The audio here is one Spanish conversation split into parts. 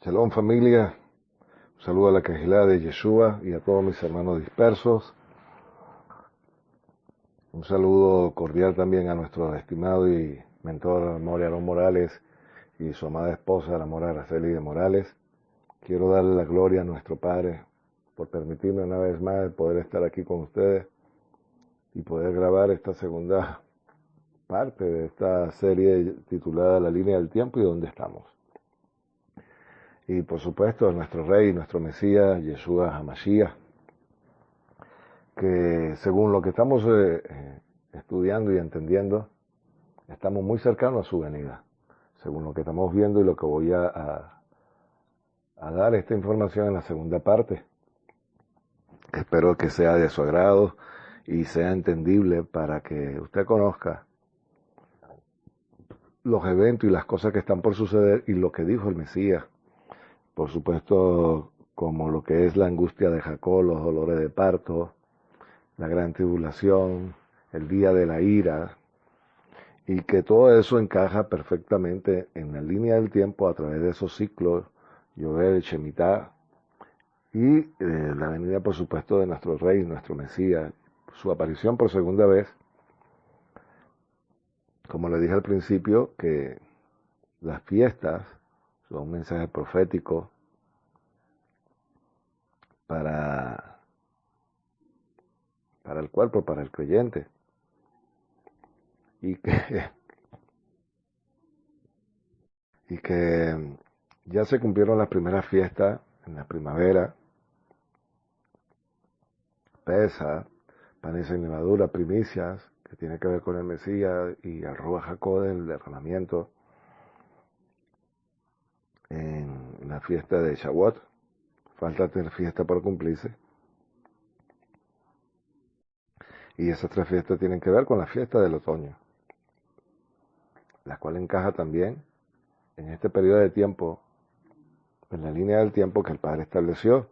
Shalom familia, un saludo a la Kehilá de Yeshua y a todos mis hermanos dispersos. Un saludo cordial también a nuestro estimado y mentor Mori Aarón Morales y su amada esposa, la Mora Araceli de Morales. Quiero darle la gloria a nuestro Padre por permitirme una vez más poder estar aquí con ustedes y poder grabar esta segunda parte de esta serie titulada La Línea del Tiempo y dónde estamos. Y por supuesto nuestro Rey, nuestro Mesías, Yeshua HaMashiach, que según lo que estamos estudiando y entendiendo, estamos muy cercanos a su venida. Según lo que estamos viendo y lo que voy a dar esta información en la segunda parte, que espero que sea de su agrado y sea entendible para que usted conozca los eventos y las cosas que están por suceder y lo que dijo el Mesías. Por supuesto, como lo que es la angustia de Jacob, los dolores de parto, la gran tribulación, el día de la ira, y que todo eso encaja perfectamente en la línea del tiempo a través de esos ciclos, Yovel, Shemitah, y la venida, por supuesto, de nuestro Rey, nuestro Mesías, su aparición por segunda vez. Como le dije al principio, que las fiestas son un mensaje profético para el cuerpo, para el creyente, y que ya se cumplieron las primeras fiestas en la primavera, Pesaj, panes sin levadura, primicias, que tiene que ver con el Mesías, y el Ruach HaKodesh, el derramamiento, en la fiesta de Shavuot. Falta tener fiesta por cumplirse. Y esas tres fiestas tienen que ver con la fiesta del otoño, la cual encaja también en este periodo de tiempo, en la línea del tiempo que el Padre estableció.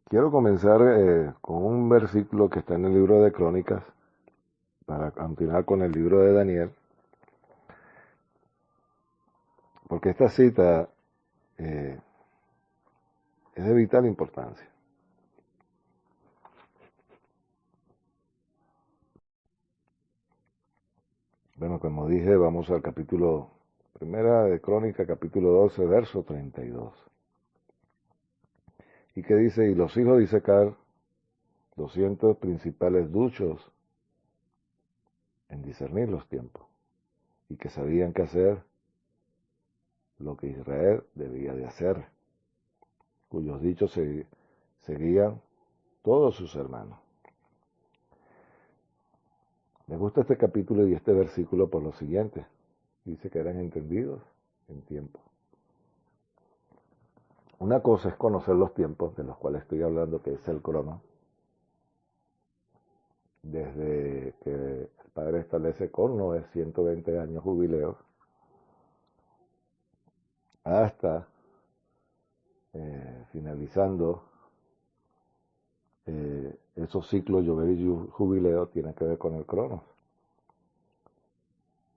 Quiero comenzar con un versículo que está en el libro de Crónicas, para continuar con el libro de Daniel, porque esta cita es de vital importancia. Bueno, como dije, vamos al capítulo primera de Crónica, capítulo 12, verso 32. Y que dice, y los hijos de Isaacar, 200 principales duchos en discernir los tiempos, y que sabían qué hacer, lo que Israel debía de hacer, cuyos dichos seguían todos sus hermanos. Me gusta este capítulo y este versículo por lo siguiente. Dice que eran entendidos en tiempo. Una cosa es conocer los tiempos de los cuales estoy hablando, que es el crono. Desde que el Padre establece con Noé 120 años jubileos, hasta finalizando esos ciclos llover y jubileo, tiene que ver con el cronos.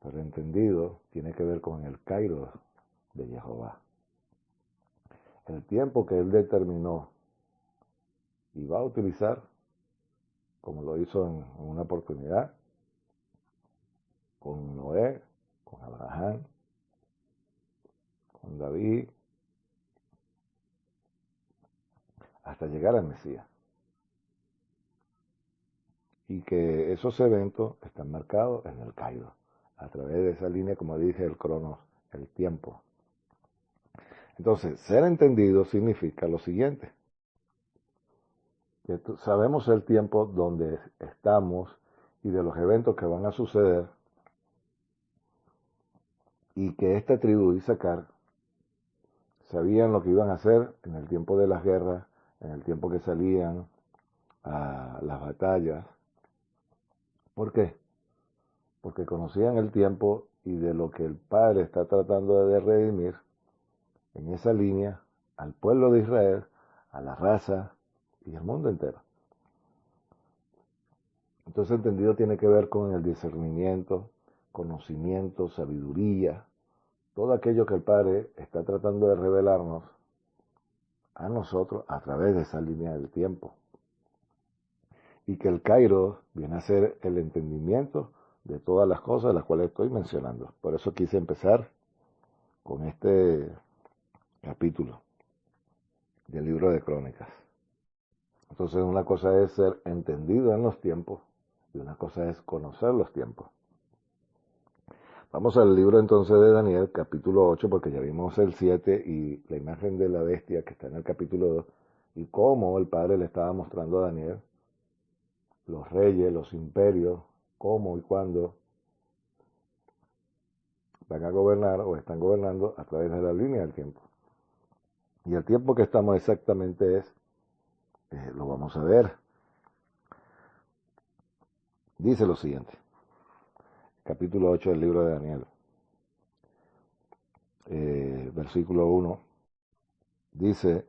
Pero entendido, tiene que ver con el kairos de Jehová. El tiempo que él determinó y va a utilizar, como lo hizo en una oportunidad, con Noé, con Abraham, con David, hasta llegar al Mesías. Y que esos eventos están marcados en el kairos, a través de esa línea, como dije, el cronos, el tiempo. Entonces, ser entendido significa lo siguiente, que sabemos el tiempo donde estamos y de los eventos que van a suceder, y que esta tribu de Isaacar sabían lo que iban a hacer en el tiempo de las guerras, en el tiempo que salían a las batallas. ¿Por qué? Porque conocían el tiempo y de lo que el Padre está tratando de redimir en esa línea al pueblo de Israel, a la raza y al mundo entero. Entonces, entendido tiene que ver con el discernimiento, conocimiento, sabiduría, todo aquello que el Padre está tratando de revelarnos a nosotros a través de esa línea del tiempo. Y que el Kairos viene a ser el entendimiento de todas las cosas de las cuales estoy mencionando. Por eso quise empezar con este capítulo del libro de Crónicas. Entonces una cosa es ser entendido en los tiempos y una cosa es conocer los tiempos. Vamos al libro entonces de Daniel, capítulo 8, porque ya vimos el 7 y la imagen de la bestia que está en el capítulo 2 y cómo el Padre le estaba mostrando a Daniel los reyes, los imperios, cómo y cuándo van a gobernar o están gobernando a través de la línea del tiempo. Y el tiempo que estamos exactamente es, lo vamos a ver. Dice lo siguiente, capítulo 8 del libro de Daniel, versículo 1, dice,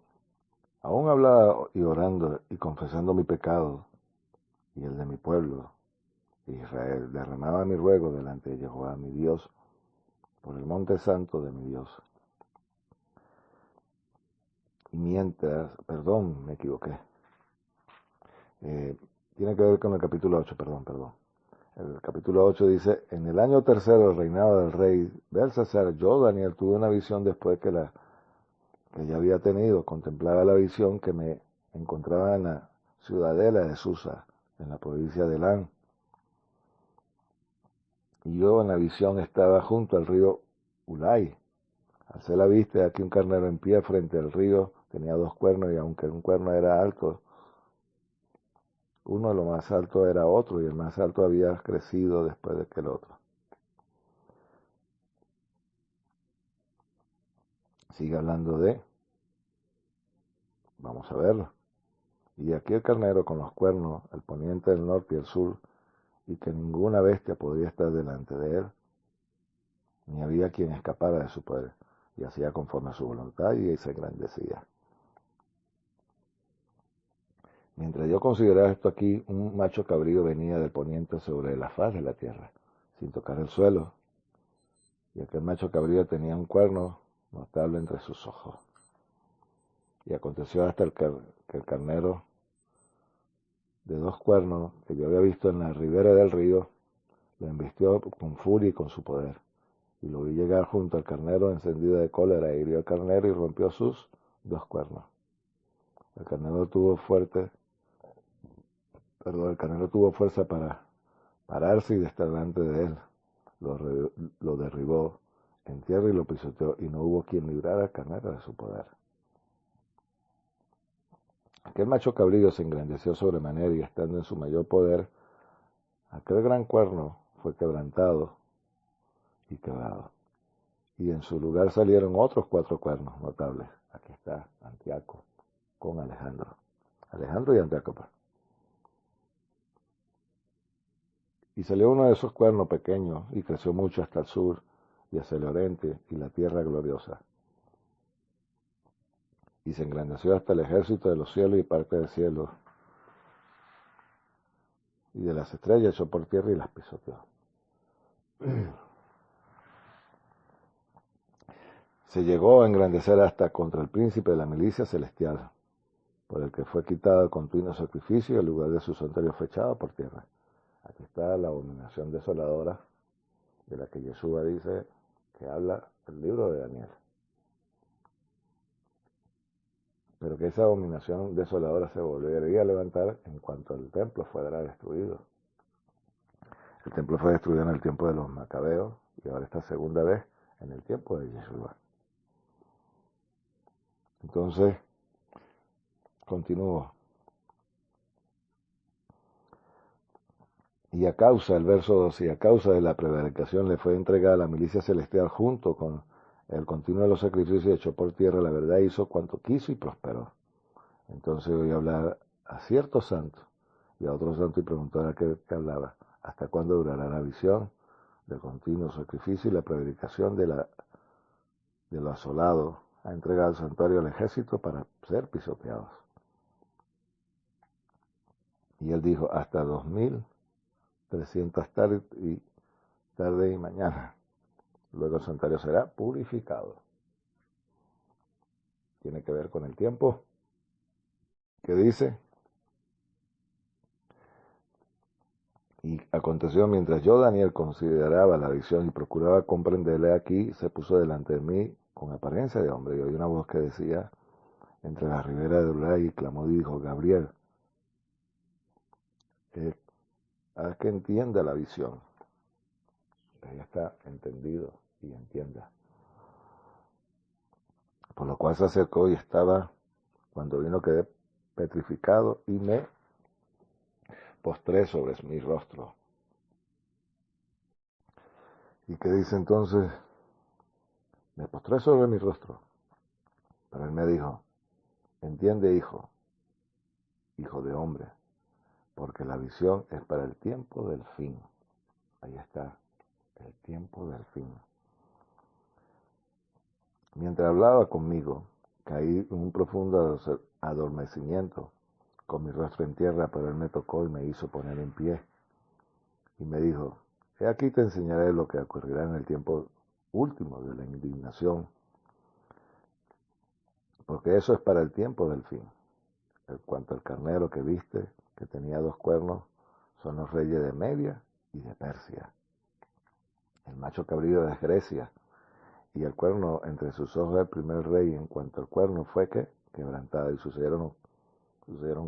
aún hablaba y orando y confesando mi pecado y el de mi pueblo, Israel, derramaba mi ruego delante de Jehová, mi Dios, por el monte santo de mi Dios. Y mientras, perdón, me equivoqué, tiene que ver con el capítulo 8, perdón. El capítulo 8 dice, en el año tercero del reinado del rey Belsasar, yo, Daniel, tuve una visión después que ya había tenido, contemplaba la visión que me encontraba en la ciudadela de Susa, en la provincia de Elán. Y yo en la visión estaba junto al río Ulai. Alcé la vista y aquí un carnero en pie frente al río, tenía dos cuernos y aunque un cuerno era alto, uno de los más alto era otro y el más alto había crecido después de que el otro. Sigue hablando vamos a verlo. Y aquí el carnero con los cuernos, el poniente, el norte y el sur, y que ninguna bestia podía estar delante de él, ni había quien escapara de su poder, y hacía conforme a su voluntad y se engrandecía. Mientras yo consideraba esto aquí, un macho cabrío venía del poniente sobre la faz de la tierra, sin tocar el suelo, y aquel macho cabrío tenía un cuerno notable entre sus ojos. Y aconteció hasta que el carnero de dos cuernos que yo había visto en la ribera del río, lo embistió con furia y con su poder. Y lo vi llegar junto al carnero encendido de cólera, e hirió al carnero y rompió sus dos cuernos. El carnero tuvo fuerza para pararse y estar delante de él. Lo derribó en tierra y lo pisoteó, y no hubo quien librara al carnero de su poder. Aquel macho cabrío se engrandeció sobremanera y estando en su mayor poder, aquel gran cuerno fue quebrantado y quebrado. Y en su lugar salieron otros 4 cuernos notables. Aquí está Antíoco con Alejandro. Alejandro y Antíoco. Y salió uno de esos cuernos pequeños y creció mucho hasta el sur y hacia el oriente y la tierra gloriosa. Y se engrandeció hasta el ejército de los cielos y parte del cielo. Y de las estrellas echó por tierra y las pisoteó. Se llegó a engrandecer hasta contra el príncipe de la milicia celestial, por el que fue quitado el continuo sacrificio y el lugar de su santuario fue echado por tierra. Aquí está la abominación desoladora de la que Yeshua dice que habla el libro de Daniel. Pero que esa abominación desoladora se volvería a levantar en cuanto el templo fuera destruido. El templo fue destruido en el tiempo de los macabeos y ahora esta segunda vez en el tiempo de Yeshua. Entonces, continúo. Y a causa, el verso 12, y a causa de la prevaricación le fue entregada la milicia celestial junto con el continuo de los sacrificios echó por tierra la verdad, hizo cuanto quiso y prosperó. Entonces oí hablar a cierto santo y a otro santo y preguntó a aquel que hablaba, ¿hasta cuándo durará la visión del continuo sacrificio y la prevaricación de lo asolado a entregar al santuario al ejército para ser pisoteados? Y él dijo, hasta 2300 tarde y mañana. luego el santuario será purificado. Tiene que ver con el tiempo. ¿Qué dice? Y aconteció mientras yo, Daniel, consideraba la visión y procuraba comprenderle, aquí se puso delante de mí con apariencia de hombre, y oí una voz que decía entre la ribera de Ulay, y clamó y dijo: Gabriel, haz que entienda la visión. Ahí está, entendido y entienda. Por lo cual se acercó y estaba, cuando vino quedé petrificado y me postré sobre mi rostro. ¿Y qué dice entonces? Me postré sobre mi rostro. Pero él me dijo: entiende, hijo de hombre, porque la visión es para el tiempo del fin. Ahí está, el tiempo del fin. Mientras hablaba conmigo, caí en un profundo adormecimiento, con mi rostro en tierra, pero él me tocó y me hizo poner en pie. Y me dijo: he aquí te enseñaré lo que ocurrirá en el tiempo último de la indignación, porque eso es para el tiempo del fin. En cuanto al carnero que viste, que tenía 2 cuernos, son los reyes de Media y de Persia. El macho cabrío es Grecia, y el cuerno entre sus ojos del primer rey, en cuanto al cuerno fue quebrantado, y sucedieron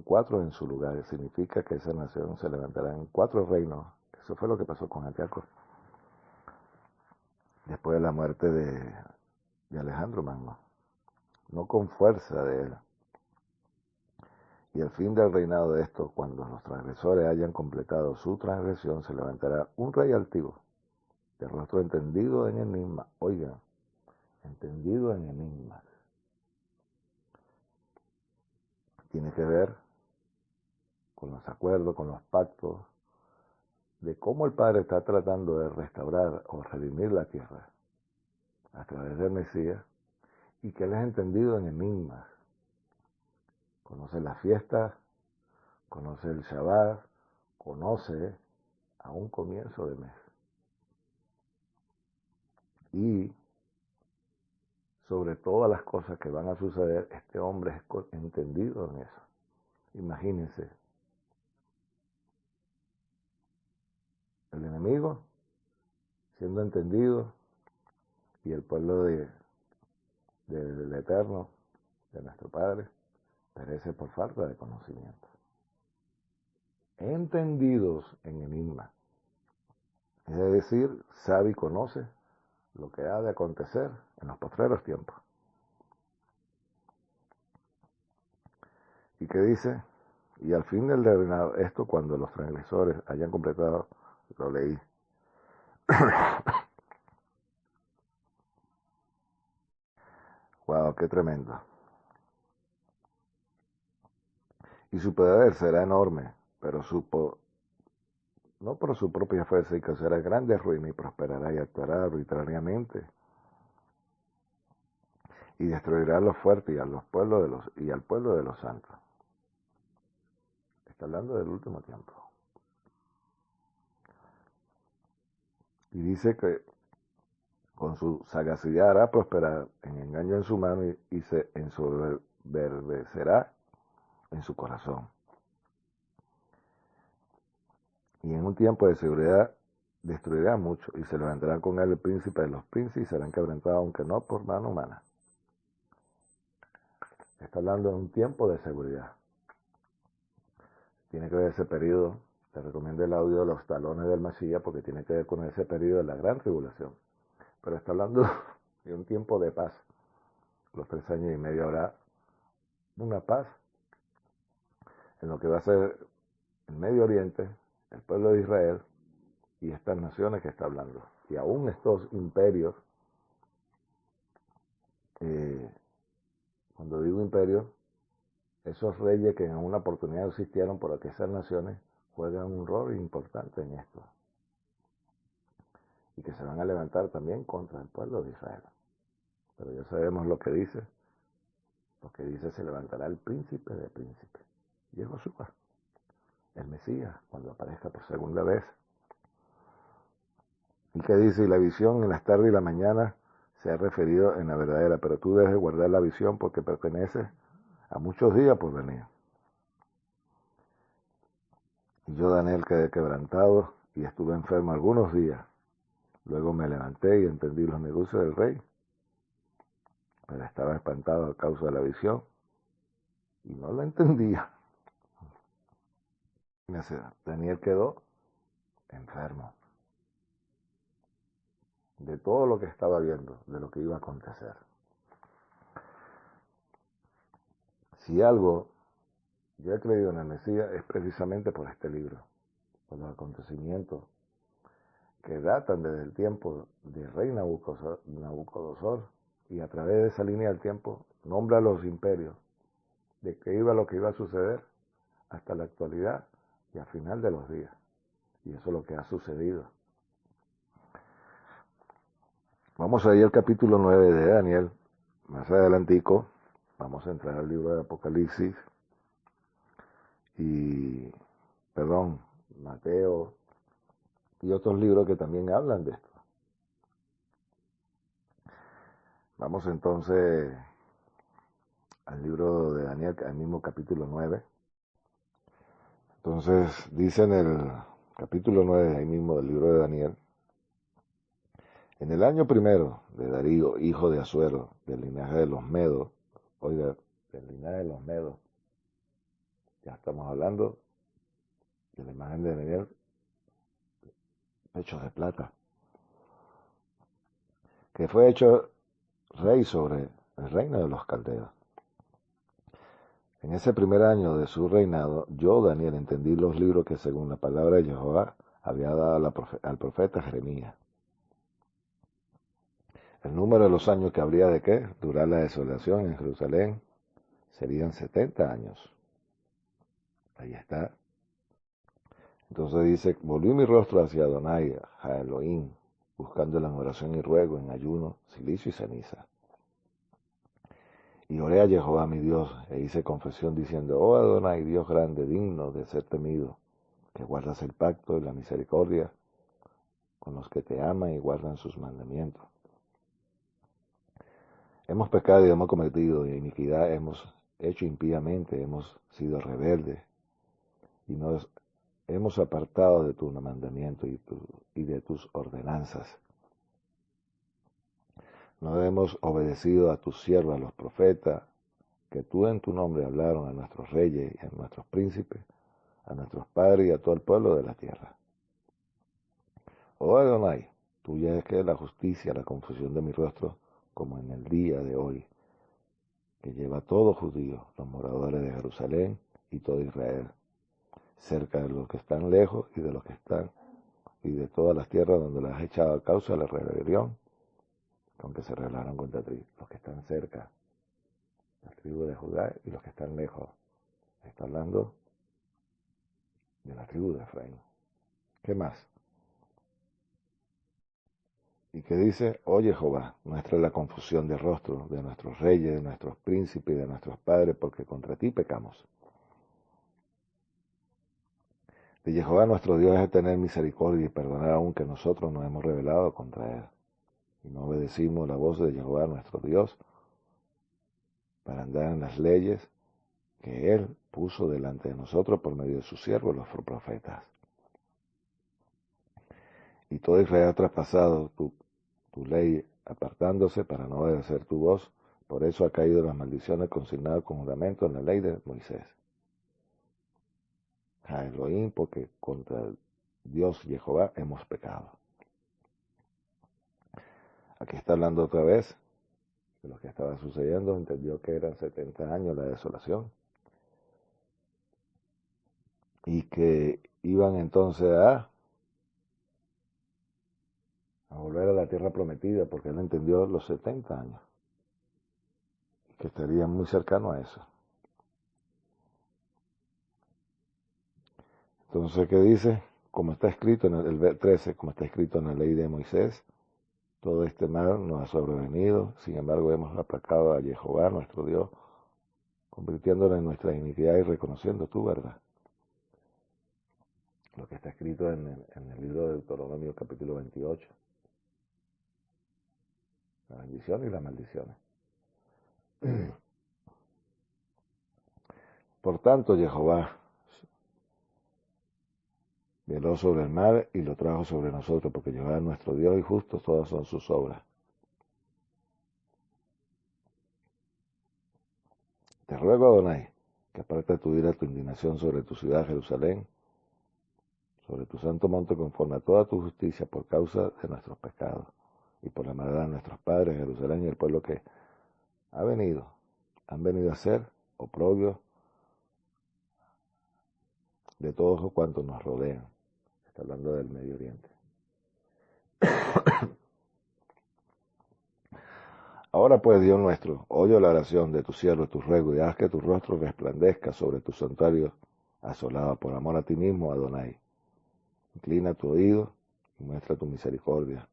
4 en su lugar. Significa que esa nación se levantará en 4 reinos. Eso fue lo que pasó con Antíoco después de la muerte de Alejandro Magno, no con fuerza de él. Y al fin del reinado de estos, cuando los transgresores hayan completado su transgresión, se levantará un rey altivo, de rostro entendido en enigma. Oigan, entendido en enigmas. Tiene que ver con los acuerdos, con los pactos, de cómo el Padre está tratando de restaurar o redimir la tierra a través del Mesías, y que él es entendido en enigmas. Conoce las fiestas, conoce el Shabbat, conoce a un comienzo de mes. Y sobre todas las cosas que van a suceder, este hombre es entendido en eso. Imagínense, el enemigo siendo entendido y el pueblo del Eterno, de nuestro Padre, perece por falta de conocimiento. Entendidos en enigma. Es decir, sabe y conoce lo que ha de acontecer en los postreros tiempos. ¿Y qué dice? Y al fin del reinado, esto cuando los transgresores hayan completado, lo leí. Wow, qué tremendo. Y su poder será enorme, pero no por su propia fuerza, y que será grande ruina, y prosperará y actuará arbitrariamente, y destruirá a los fuertes y a los pueblos y al pueblo de los santos. Está hablando del último tiempo. Y dice que con su sagacidad hará prosperar en engaño en su mano, y se ensoberbecerá en su corazón. Y en un tiempo de seguridad destruirá mucho, y se levantará con él el príncipe de los príncipes, y serán quebrantados, aunque no por mano humana. Está hablando de un tiempo de seguridad. Tiene que ver ese periodo. Te recomiendo el audio de los talones del Mashiach, porque tiene que ver con ese periodo de la gran tribulación. Pero está hablando de un tiempo de paz. Los 3 años y medio habrá una paz en lo que va a ser el Medio Oriente, el pueblo de Israel y estas naciones que está hablando. Y aún estos imperios, cuando digo imperios, esos reyes que en una oportunidad existieron por esas naciones, juegan un rol importante en esto. Y que se van a levantar también contra el pueblo de Israel. Pero ya sabemos lo que dice. Lo que dice: se levantará el príncipe de príncipes. Y es Josué, el Mesías, cuando aparezca por segunda vez. Y que dice, y la visión en las tardes y la mañana se ha referido en la verdadera, pero tú debes guardar la visión porque pertenece a muchos días por venir. Y yo, Daniel, quedé quebrantado y estuve enfermo algunos días. Luego me levanté y entendí los negocios del rey, pero estaba espantado a causa de la visión y no lo entendía. Daniel quedó enfermo de todo lo que estaba viendo, de lo que iba a acontecer. Si algo yo he creído en el Mesías es precisamente por este libro, por los acontecimientos que datan desde el tiempo del rey Nabucodonosor, y a través de esa línea del tiempo nombra los imperios, de qué iba lo que iba a suceder hasta la actualidad y al final de los días. Y eso es lo que ha sucedido. Vamos a ir al capítulo 9 de Daniel. Más adelantico vamos a entrar al libro de Apocalipsis y, Mateo y otros libros que también hablan de esto. Vamos entonces al libro de Daniel, al mismo capítulo 9. Entonces dice en el capítulo 9 ahí mismo del libro de Daniel: en el año primero de Darío, hijo de Asuero, del linaje de los Medos, oiga, del linaje de los Medos, ya estamos hablando de la imagen de Daniel, pechos de plata, que fue hecho rey sobre el reino de los caldeos. En ese primer año de su reinado, yo, Daniel, entendí los libros que según la palabra de Jehová había dado al profeta Jeremías. El número de los años que habría de qué durar la desolación en Jerusalén serían 70 años. Ahí está. Entonces dice, volví mi rostro hacia Adonai, a Elohim, buscando en oración y ruego, en ayuno, silicio y ceniza. Y oré a Jehová mi Dios, e hice confesión diciendo, oh Adonai, Dios grande, digno de ser temido, que guardas el pacto y la misericordia con los que te aman y guardan sus mandamientos. Hemos pecado y hemos cometido iniquidad, hemos hecho impíamente, hemos sido rebeldes y nos hemos apartado de tu mandamiento y de tus ordenanzas. No hemos obedecido a tus siervos, a los profetas, que tú en tu nombre hablaron a nuestros reyes y a nuestros príncipes, a nuestros padres y a todo el pueblo de la tierra. Oh Adonai, tuya es que la justicia, la confusión de mi rostro, como en el día de hoy, que lleva a todo judío, los moradores de Jerusalén y todo Israel, cerca de los que están lejos y de los que están, y de todas las tierras donde las has echado a causa de la rebelión, con que se rebelaron contra ti, los que están cerca, la tribu de Judá y los que están lejos. Está hablando de la tribu de Efraín. ¿Qué más? Y que dice, oye Jehová, nuestra es la confusión de rostro de nuestros reyes, de nuestros príncipes y de nuestros padres, porque contra ti pecamos. De Jehová nuestro Dios es de tener misericordia y perdonar aun que nosotros nos hemos rebelado contra él. Y no obedecimos la voz de Jehová nuestro Dios para andar en las leyes que él puso delante de nosotros por medio de sus siervos, los profetas. Y todo Israel ha traspasado tu ley, apartándose para no obedecer tu voz. Por eso ha caído las maldiciones consignadas con juramento en la ley de Moisés. A Elohim, porque contra Dios Jehová hemos pecado. Aquí está hablando otra vez de lo que estaba sucediendo. Entendió que eran 70 años la desolación. Y que iban entonces a volver a la tierra prometida, porque él entendió los 70 años. Y que estarían muy cercanos a eso. Entonces, ¿qué dice? Como está escrito en el 13, como está escrito en la ley de Moisés, todo este mal nos ha sobrevenido, sin embargo hemos aplacado a Jehová, nuestro Dios, convirtiéndolo en nuestra iniquidad y reconociendo tu verdad. Lo que está escrito en el libro de Deuteronomio capítulo 28. las bendiciones y las maldiciones. Por tanto, Jehová veló sobre el mar y lo trajo sobre nosotros, porque Jehová es nuestro Dios y justo todas son sus obras. Te ruego, Adonai, que aparte tu ira, tu indignación sobre tu ciudad, Jerusalén, sobre tu santo monte, conforme a toda tu justicia, por causa de nuestros pecados y por la maldad de nuestros padres, Jerusalén y el pueblo que han venido a ser oprobios de todos cuantos nos rodean. Está hablando del Medio Oriente. Ahora pues, Dios nuestro, oye la oración de tu siervo, tu ruego, y haz que tu rostro resplandezca sobre tu santuario asolado, por amor a ti mismo, Adonai. Inclina tu oído y muestra tu misericordia.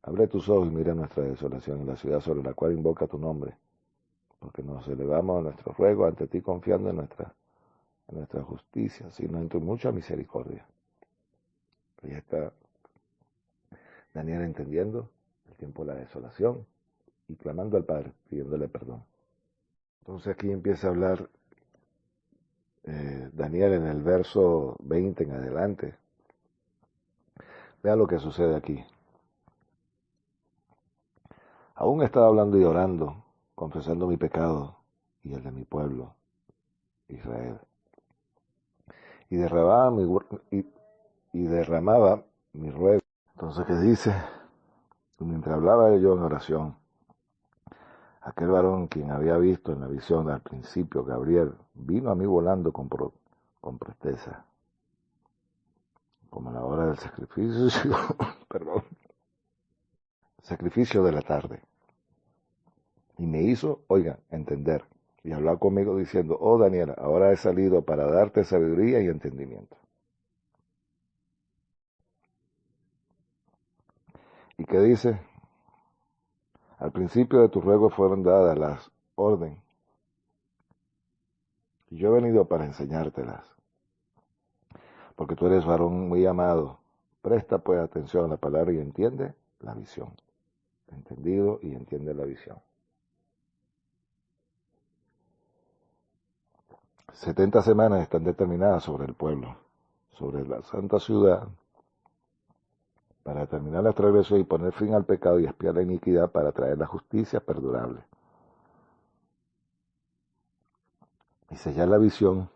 Abre tus ojos y mira nuestra desolación en la ciudad sobre la cual invoca tu nombre, porque nos elevamos a nuestro ruego ante ti confiando en nuestra justicia, sino en tu mucha misericordia. Ahí está Daniel entendiendo el tiempo de la desolación y clamando al Padre, pidiéndole perdón. Entonces aquí empieza a hablar Daniel en el verso 20 en adelante. Vea lo que sucede aquí. Aún estaba hablando y orando, confesando mi pecado y el de mi pueblo, Israel. Y derramaba mi ruego. Entonces, ¿qué dice? Mientras hablaba yo en oración, aquel varón quien había visto en la visión al principio, Gabriel, vino a mí volando con presteza, como a la hora del sacrificio, perdón, sacrificio de la tarde. Y me hizo, oiga, entender, y hablar conmigo diciendo, oh Daniela, ahora he salido para darte sabiduría y entendimiento. ¿Y qué dice? Al principio de tu ruego fueron dadas las órdenes, y yo he venido para enseñártelas, porque tú eres varón muy amado. Presta pues atención a la palabra y entiende la visión. Entendido y entiende la visión. 70 semanas están determinadas sobre el pueblo, sobre la santa ciudad, para terminar la transgresión y poner fin al pecado y expiar la iniquidad, para traer la justicia perdurable. Y sellar la visión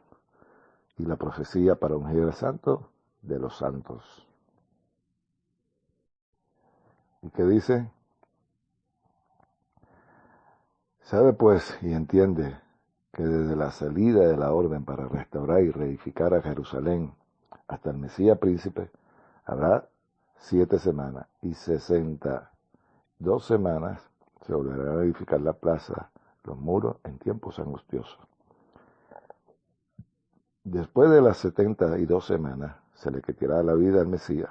y la profecía para ungir al santo de los santos. ¿Y qué dice? Sabe pues y entiende que desde la salida de la orden para restaurar y reedificar a Jerusalén hasta el Mesías príncipe, habrá 7 semanas y 62 semanas se volverán a edificar la plaza, los muros en tiempos angustiosos. Después de las 72 semanas se le quitará la vida al Mesías,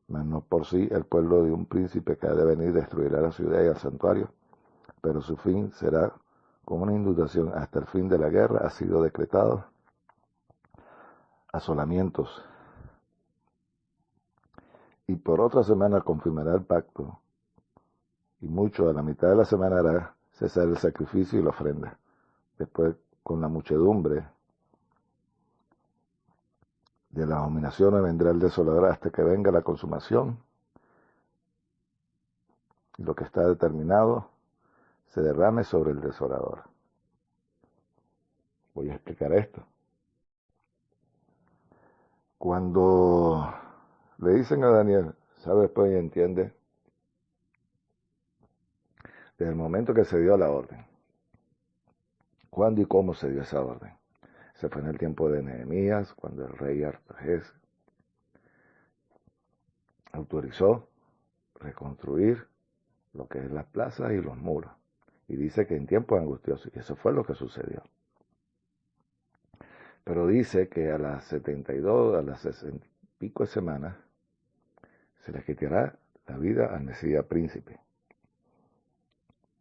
mas no por sí el pueblo de un príncipe que ha de venir destruirá la ciudad y el santuario, pero su fin será como una inundación hasta el fin de la guerra. Ha sido decretado asolamientos. Y por otra semana confirmará el pacto, y mucho a la mitad de la semana hará cesar el sacrificio y la ofrenda. Después, con la muchedumbre de las abominaciones vendrá el desolador hasta que venga la consumación, y lo que está determinado se derrame sobre el desolador. Voy a explicar esto. Cuando le dicen a Daniel, ¿sabes pues y entiende? Desde el momento que se dio la orden. ¿Cuándo y cómo se dio esa orden? Se fue en el tiempo de Nehemías, cuando el rey Artajerjes autorizó reconstruir lo que es las plazas y los muros. Y dice que en tiempos angustiosos, y eso fue lo que sucedió. Pero dice que a las 72, a las 60 y pico de semanas, se le quitará la vida al Mesías príncipe.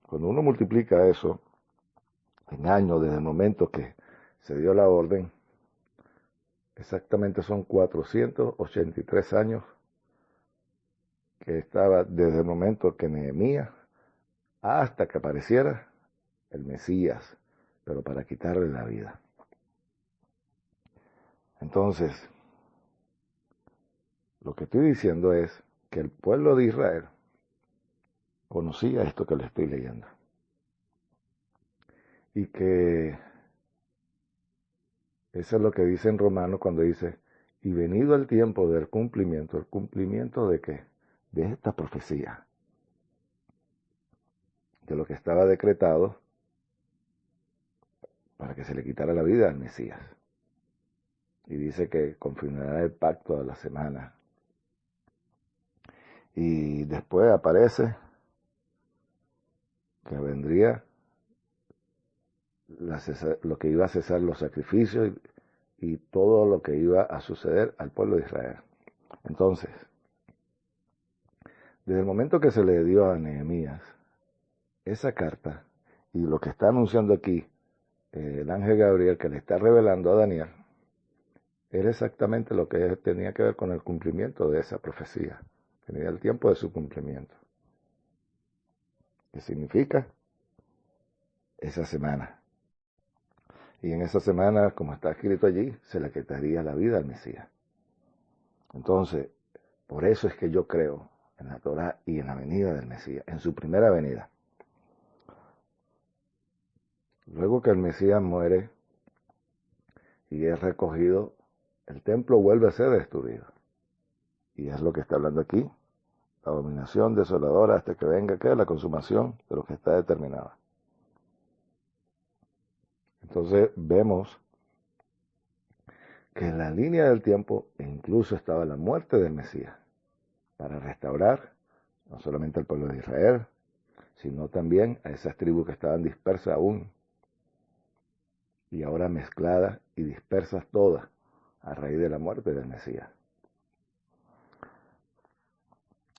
Cuando uno multiplica eso en años desde el momento que se dio la orden, exactamente son 483 años que estaba desde el momento que Nehemías hasta que apareciera el Mesías, pero para quitarle la vida. Entonces, lo que estoy diciendo es que el pueblo de Israel conocía esto que le estoy leyendo. Y que eso es lo que dice en Romanos cuando dice, y venido el tiempo del cumplimiento, ¿el cumplimiento de qué? De esta profecía, de lo que estaba decretado para que se le quitara la vida al Mesías. Y dice que confirmará el pacto a la semana. Y después aparece que vendría lo que iba a cesar los sacrificios y todo lo que iba a suceder al pueblo de Israel. Entonces, desde el momento que se le dio a Nehemías esa carta y lo que está anunciando aquí el ángel Gabriel que le está revelando a Daniel, era exactamente lo que tenía que ver con el cumplimiento de esa profecía. Tenía el tiempo de su cumplimiento. ¿Qué significa? Esa semana. Y en esa semana, como está escrito allí, se le quitaría la vida al Mesías. Entonces, por eso es que yo creo en la Torá y en la venida del Mesías, en su primera venida. Luego que el Mesías muere y es recogido, el templo vuelve a ser destruido. Y es lo que está hablando aquí. La abominación desoladora hasta que venga, ¿qué? La consumación de lo que está determinado. Entonces vemos que en la línea del tiempo incluso estaba la muerte del Mesías para restaurar no solamente al pueblo de Israel, sino también a esas tribus que estaban dispersas aún y ahora mezcladas y dispersas todas a raíz de la muerte del Mesías.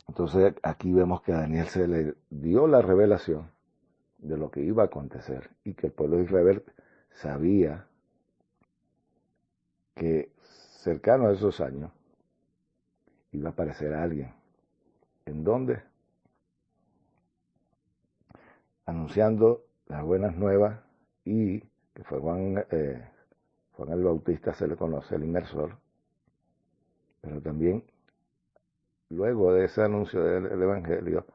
Entonces aquí vemos que a Daniel se le dio la revelación de lo que iba a acontecer y que el pueblo de Israel sabía que cercano a esos años iba a aparecer alguien. ¿En dónde? Anunciando las buenas nuevas y que fue Juan el Bautista, se le conoce, el inmersor, pero también luego de ese anuncio del Evangelio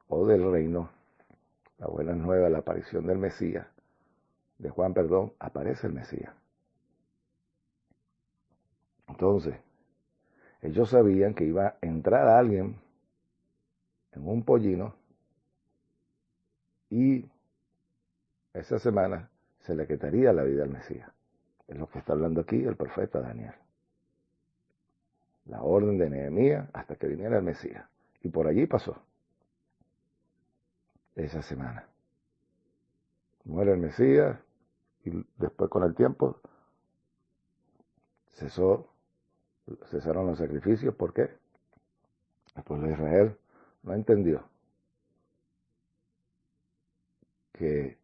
o del reino, la buena nueva, la aparición del Mesías, de Juan, perdón, aparece el Mesías. Entonces, ellos sabían que iba a entrar alguien en un pollino y esa semana se le quitaría la vida al Mesías. Es lo que está hablando aquí el profeta Daniel. La orden de Nehemías hasta que viniera el Mesías. Y por allí pasó esa semana. Muere el Mesías y después con el tiempo cesaron los sacrificios. ¿Por qué? El pueblo de Israel no entendió que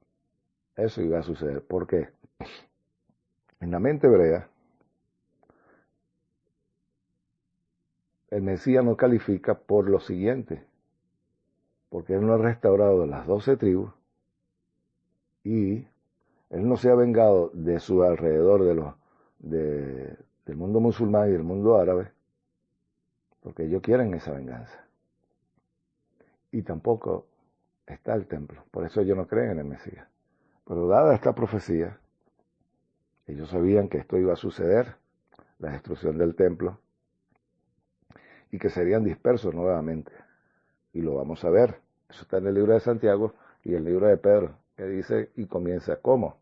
eso iba a suceder. ¿Por qué? En la mente hebrea, el Mesías no califica por lo siguiente, porque él no ha restaurado las 12 tribus y él no se ha vengado de su alrededor del mundo musulmán y del mundo árabe, porque ellos quieren esa venganza. Y tampoco está el templo, por eso ellos no creen en el Mesías. Pero dada esta profecía, ellos sabían que esto iba a suceder, la destrucción del templo, y que serían dispersos nuevamente. Y lo vamos a ver. Eso está en el libro de Santiago y el libro de Pedro, que dice y comienza ¿cómo?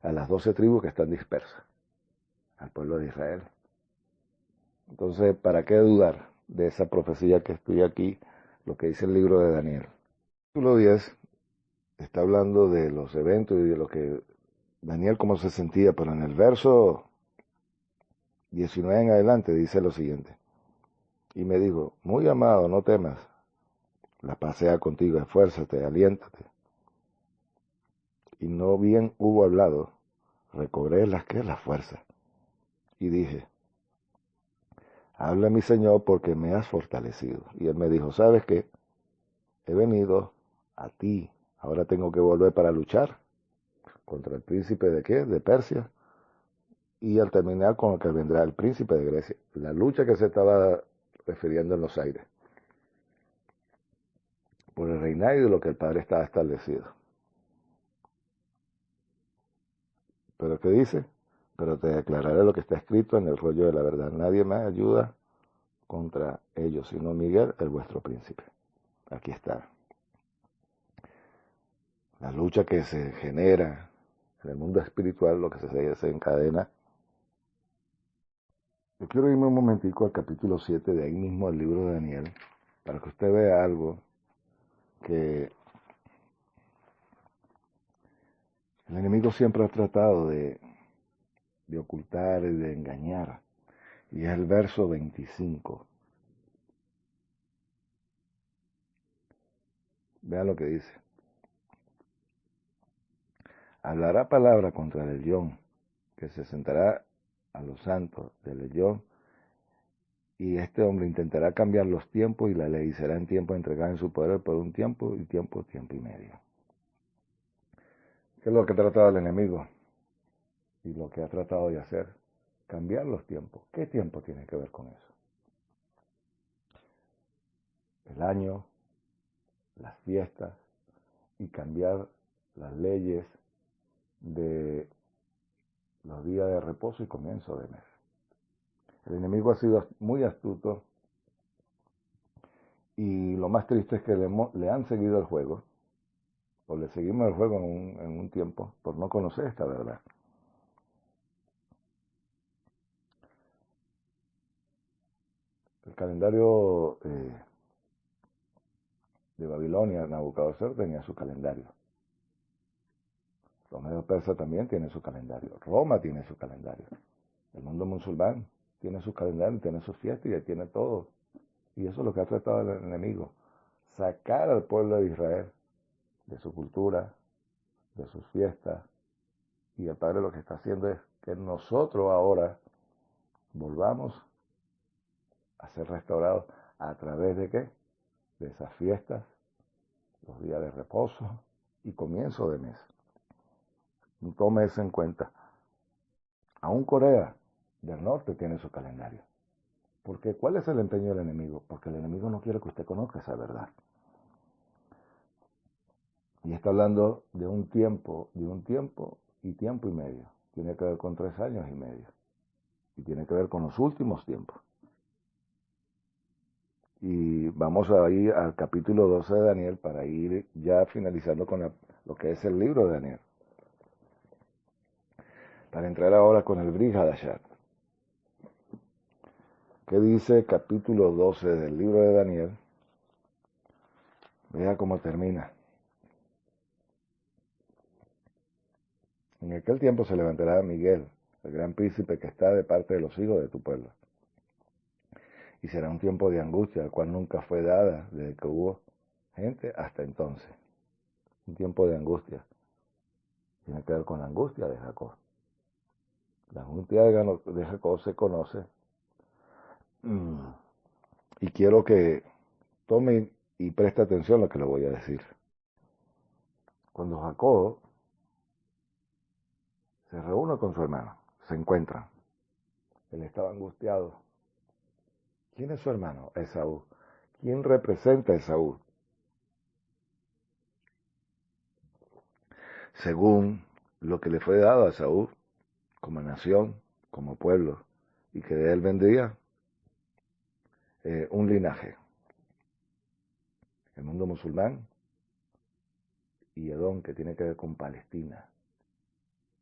A las 12 tribus que están dispersas, al pueblo de Israel. Entonces, ¿para qué dudar de esa profecía que estoy aquí, lo que dice el libro de Daniel? El capítulo 10 está hablando de los eventos y de lo que Daniel cómo se sentía, pero en el verso 19 en adelante dice lo siguiente. Y me dijo, muy amado, no temas, la paz sea contigo, esfuérzate, aliéntate. Y no bien hubo hablado, recobré las fuerzas. Y dije, habla mi Señor porque me has fortalecido. Y él me dijo, ¿sabes qué? He venido a ti. Ahora tengo que volver para luchar contra el príncipe de qué? De Persia. Y al terminar con lo que vendrá el príncipe de Grecia. La lucha que se estaba refiriendo en los aires. Por el reinado y de lo que el Padre estaba establecido. ¿Pero qué dice? Pero te declararé lo que está escrito en el rollo de la verdad. Nadie más ayuda contra ellos, sino Miguel, el vuestro príncipe. Aquí está. La lucha que se genera en el mundo espiritual, lo que se desencadena. Yo quiero irme un momentico al capítulo 7 de ahí mismo del libro de Daniel, para que usted vea algo que el enemigo siempre ha tratado de ocultar y de engañar. Y es el verso 25. Vean lo que dice. Hablará palabra contra el león, que se sentará a los santos del león, y este hombre intentará cambiar los tiempos y la ley, y será en tiempo entregada en su poder por un tiempo y medio. ¿Qué es lo que ha tratado el enemigo? Y lo que ha tratado de hacer, cambiar los tiempos. ¿Qué tiempo tiene que ver con eso? El año, las fiestas y cambiar las leyes de los días de reposo y comienzo de mes. El enemigo ha sido muy astuto y lo más triste es que le han seguido el juego, o le seguimos el juego en un tiempo por no conocer esta verdad. El calendario de Babilonia, Nabucodonosor tenía su calendario. Los medios persas también tienen su calendario. Roma tiene su calendario. El mundo musulmán tiene su calendario, tiene sus fiestas y tiene todo. Y eso es lo que ha tratado el enemigo. Sacar al pueblo de Israel de su cultura, de sus fiestas. Y el Padre lo que está haciendo es que nosotros ahora volvamos a ser restaurados a través de qué? De esas fiestas, los días de reposo y comienzo de mes. Tome eso en cuenta. Aún Corea del Norte tiene su calendario. Porque ¿cuál es el empeño del enemigo? Porque el enemigo no quiere que usted conozca esa verdad. Y está hablando de un tiempo y tiempo y medio. Tiene que ver con 3 años y medio. Y tiene que ver con los últimos tiempos. Y vamos a ir al capítulo 12 de Daniel para ir ya finalizando con lo que es el libro de Daniel. Para entrar ahora con el Brit Hadashah. ¿Qué dice capítulo 12 del libro de Daniel? Vea cómo termina. En aquel tiempo se levantará Miguel, el gran príncipe que está de parte de los hijos de tu pueblo. Y será un tiempo de angustia, el cual nunca fue dada desde que hubo gente hasta entonces. Un tiempo de angustia. Tiene que ver con la angustia de Jacob. La angustia de Jacob se conoce. Y quiero que tome y preste atención a lo que le voy a decir. Cuando Jacob se reúne con su hermano, se encuentran. Él estaba angustiado. ¿Quién es su hermano? Esaú. ¿Quién representa a Esaú? Según lo que le fue dado a Esaú como nación, como pueblo, y que de él vendría un linaje. El mundo musulmán y Edom, que tiene que ver con Palestina,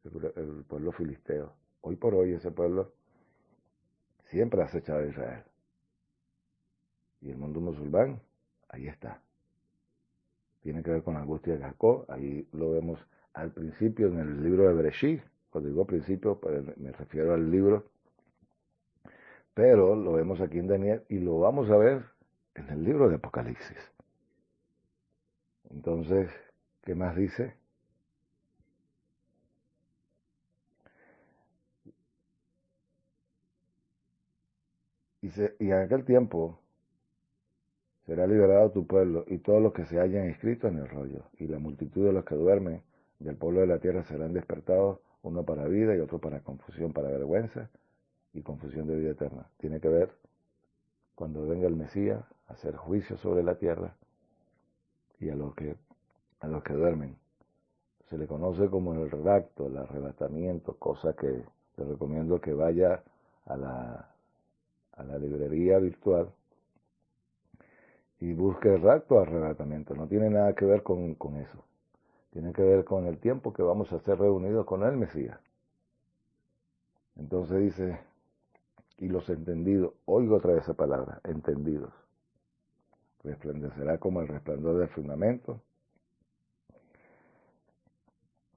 el pueblo filisteo. Hoy por hoy ese pueblo siempre ha acechado a Israel. Y el mundo musulmán, ahí está. Tiene que ver con la angustia de Jacob. Ahí lo vemos al principio en el libro de Bereshit. Cuando digo principio, pues me refiero al libro. Pero lo vemos aquí en Daniel y lo vamos a ver en el libro de Apocalipsis. Entonces, ¿qué más dice? Dice, y en aquel tiempo será liberado tu pueblo y todos los que se hayan inscrito en el rollo, y la multitud de los que duermen del pueblo de la tierra serán despertados, uno para vida y otro para confusión, para vergüenza y confusión de vida eterna. Tiene que ver cuando venga el Mesías a hacer juicio sobre la tierra y a los que duermen. Se le conoce como el rapto, el arrebatamiento, cosa que le recomiendo que vaya a la librería virtual y busque el rapto o arrebatamiento. No tiene nada que ver con eso. Tiene que ver con el tiempo que vamos a ser reunidos con el Mesías. Entonces dice, y los entendidos, oigo otra vez esa palabra, entendidos, resplandecerá como el resplandor del firmamento,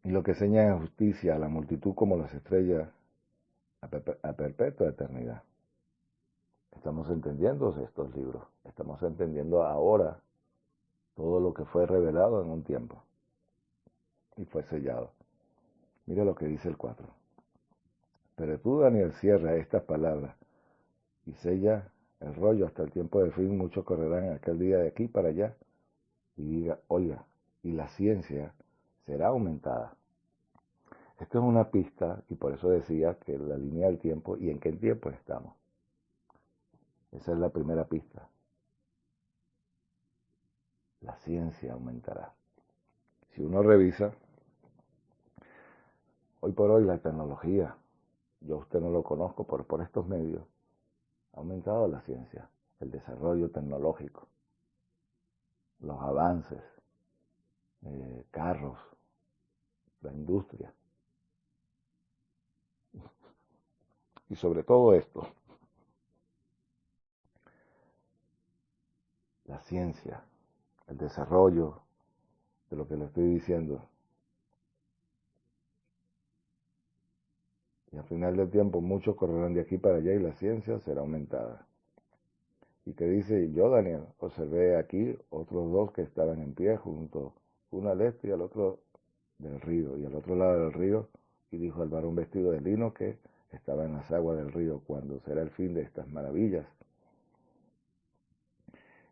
y lo que señala en justicia a la multitud como las estrellas a perpetua eternidad. Estamos entendiendo estos libros, estamos entendiendo ahora todo lo que fue revelado en un tiempo y fue sellado. Mira lo que dice el 4. Pero tú, Daniel, cierra estas palabras y sella el rollo hasta el tiempo del fin. Muchos correrán aquel día de aquí para allá y diga, oiga, y la ciencia será aumentada. Esto es una pista y por eso decía que la línea del tiempo y en qué tiempo estamos. Esa es la primera pista. La ciencia aumentará. Si uno revisa, hoy por hoy la tecnología, yo a usted no lo conozco, pero por estos medios, ha aumentado la ciencia, el desarrollo tecnológico, los avances, carros, la industria. Y sobre todo esto, la ciencia, el desarrollo de lo que le estoy diciendo. Y al final del tiempo muchos correrán de aquí para allá y la ciencia será aumentada. Y que dice, yo Daniel, observé aquí otros dos que estaban en pie junto, uno al este y al otro del río, y al otro lado del río, y dijo al varón vestido de lino que estaba en las aguas del río, ¿cuándo será el fin de estas maravillas?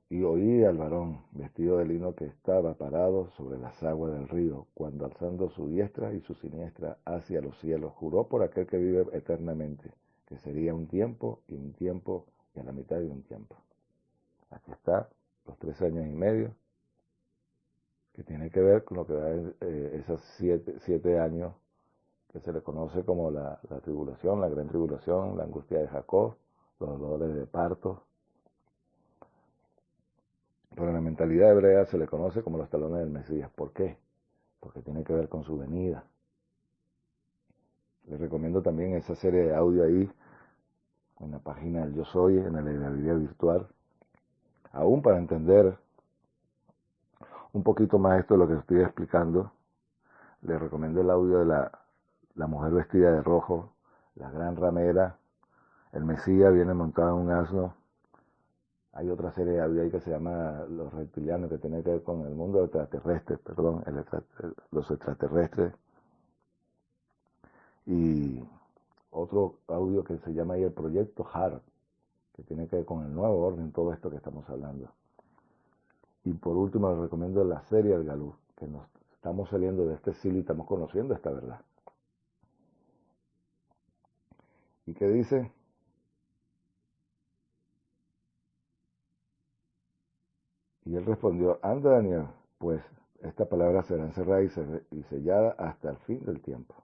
Y oí al varón vestido de lino que estaba parado sobre las aguas del río, cuando alzando su diestra y su siniestra hacia los cielos, juró por aquel que vive eternamente, que sería un tiempo y a la mitad de un tiempo. Aquí está, los 3 años y medio, que tiene que ver con lo que da esos 7 años que se le conoce como la tribulación, la gran tribulación, la angustia de Jacob, los dolores de parto. Pero en la mentalidad hebrea se le conoce como los talones del Mesías. ¿Por qué? Porque tiene que ver con su venida. Les recomiendo también esa serie de audio ahí, en la página del Yo Soy, en la librería virtual. Aún para entender un poquito más esto de lo que estoy explicando, les recomiendo el audio de la mujer vestida de rojo, la gran ramera, el Mesías viene montado en un asno. Hay otra serie de audio ahí que se llama Los Reptilianos, que tiene que ver con el mundo extraterrestre, perdón, los extraterrestres. Y otro audio que se llama ahí el Proyecto HARP, que tiene que ver con el nuevo orden, todo esto que estamos hablando. Y por último les recomiendo la serie El Galú, que nos estamos saliendo de este siglo y estamos conociendo esta verdad. ¿Y qué dice? Y él respondió, anda Daniel, pues esta palabra será encerrada y sellada hasta el fin del tiempo.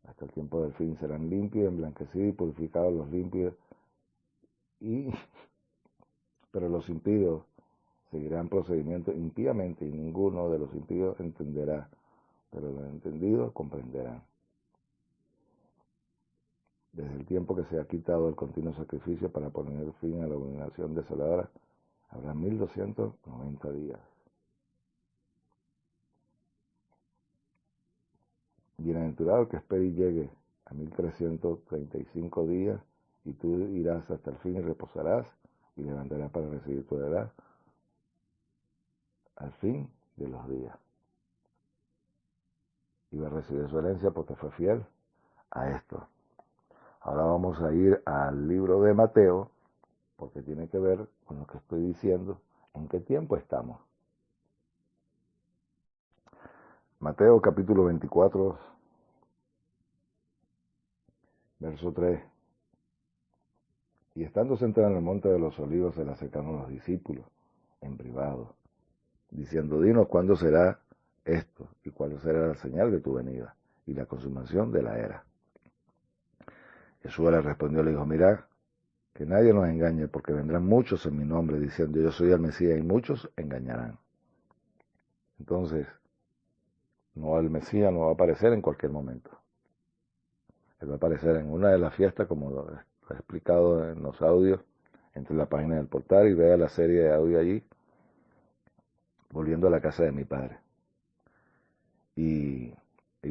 Hasta el tiempo del fin serán limpios, emblanquecidos y purificados los limpios, pero los impíos seguirán procedimientos impíamente y ninguno de los impíos entenderá, pero los entendidos comprenderán. Desde el tiempo que se ha quitado el continuo sacrificio para poner fin a la abominación desoladora, habrá 1290 días. Bienaventurado el que espere y llegue a 1335 días, y tú irás hasta el fin y reposarás, y levantarás para recibir tu heredad al fin de los días. Iba a recibir su herencia porque fue fiel a esto. Ahora vamos a ir al libro de Mateo, porque tiene que ver con lo que estoy diciendo ¿En qué tiempo estamos? Mateo capítulo 24, verso 3. Y estando sentado en el monte de los olivos se le acercaron los discípulos en privado, diciendo, dinos cuándo será esto y cuál será la señal de tu venida y la consumación de la era. Jesús le respondió, le dijo, mirad, que nadie nos engañe, porque vendrán muchos en mi nombre diciendo, yo soy el Mesías, y muchos engañarán. Entonces, el Mesías no va a aparecer en cualquier momento. Él va a aparecer en una de las fiestas, como lo he explicado en los audios. Entre en la página del portal y vea la serie de audio allí, volviendo a la casa de mi padre. Y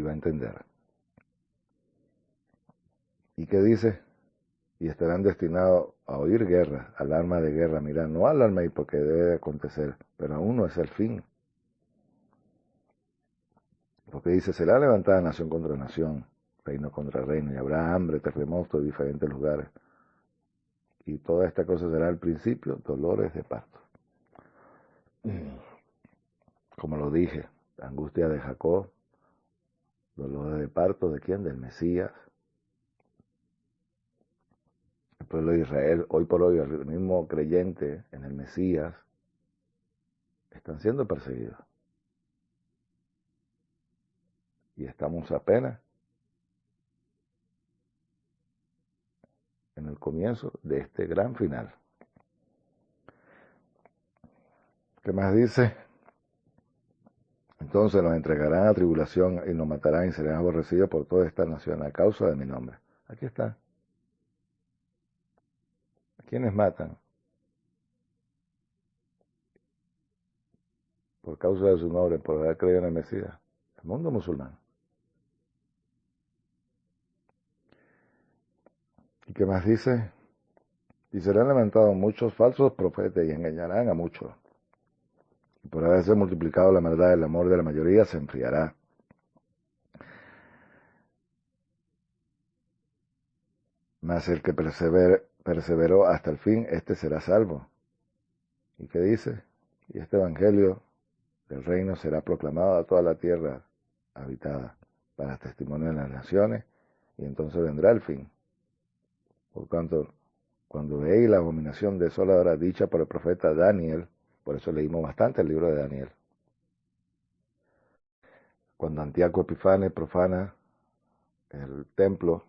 va a entender. ¿Y qué dice? Y estarán destinados a oír guerra, alarma de guerra. Mira, no alarma ahí porque debe acontecer, pero aún no es el fin. Porque dice, será levantada nación contra nación, reino contra reino, y habrá hambre, terremotos en diferentes lugares. Y toda esta cosa será al principio dolores de parto. Como lo dije, angustia de Jacob, dolores de parto, ¿de quién? Del Mesías. El pueblo de Israel, hoy por hoy, el mismo creyente en el Mesías, están siendo perseguidos. Y estamos apenas en el comienzo de este gran final. ¿Qué más dice? Entonces nos entregarán a tribulación y nos matarán y serán aborrecidos por toda esta nación a causa de mi nombre. Aquí está. ¿A quiénes matan? Por causa de su nombre, por haber creído en el Mesías. El mundo musulmán. ¿Y qué más dice? Y serán levantados muchos falsos profetas y engañarán a muchos. Y por haberse multiplicado la maldad, el amor de la mayoría se enfriará. Mas el que perseveró hasta el fin, este será salvo. ¿Y qué dice? Y este evangelio del reino será proclamado a toda la tierra habitada para testimonio de las naciones, y entonces vendrá el fin. Por tanto, cuando veis la abominación desoladora dicha por el profeta Daniel, por eso leímos bastante el libro de Daniel, cuando Antíoco Epífanes profana el templo,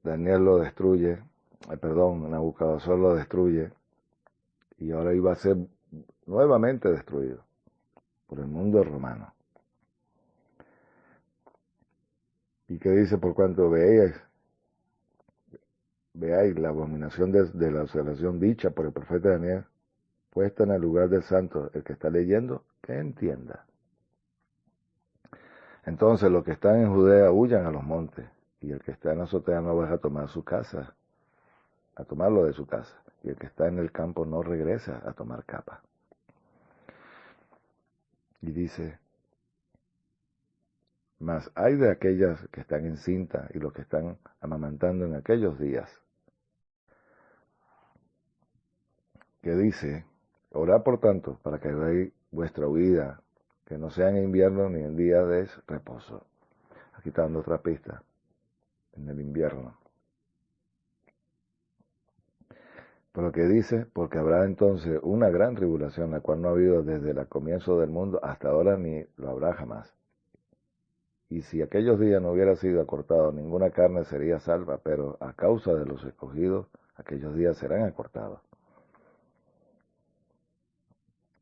Daniel lo destruye, Nabucodonosor lo destruye, y ahora iba a ser nuevamente destruido por el mundo romano. ¿Y qué dice? Por cuanto veáis la abominación de la observación dicha por el profeta Daniel, puesta en el lugar del santo, el que está leyendo, que entienda. Entonces los que están en Judea huyan a los montes, y el que está en la azotea no baja a tomar su casa, a tomarlo de su casa, y el que está en el campo no regresa a tomar capa. Y dice, mas hay de aquellas que están encinta y los que están amamantando en aquellos días, que dice, orad por tanto para que veáis vuestra huida, que no sea en invierno ni en día de reposo. Aquí está dando otra pista, en el invierno. Pero que dice, porque habrá entonces una gran tribulación, la cual no ha habido desde el comienzo del mundo hasta ahora ni lo habrá jamás. Y si aquellos días no hubiera sido acortados, ninguna carne sería salva, pero a causa de los escogidos, aquellos días serán acortados.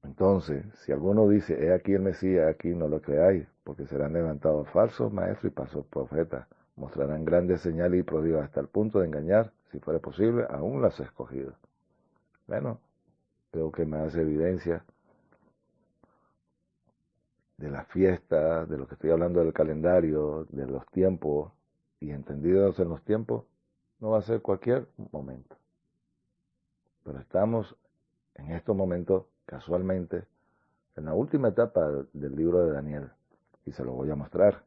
Entonces, si alguno dice, he aquí el Mesías, aquí no lo creáis, porque serán levantados falsos maestros y falsos profetas, mostrarán grandes señales y prodigios hasta el punto de engañar, si fuera posible, aún los escogidos. Bueno, creo que me hace evidencia de las fiestas, de lo que estoy hablando del calendario, de los tiempos, y entendidos en los tiempos, no va a ser cualquier momento. Pero estamos en estos momentos, casualmente, en la última etapa del libro de Daniel, y se lo voy a mostrar.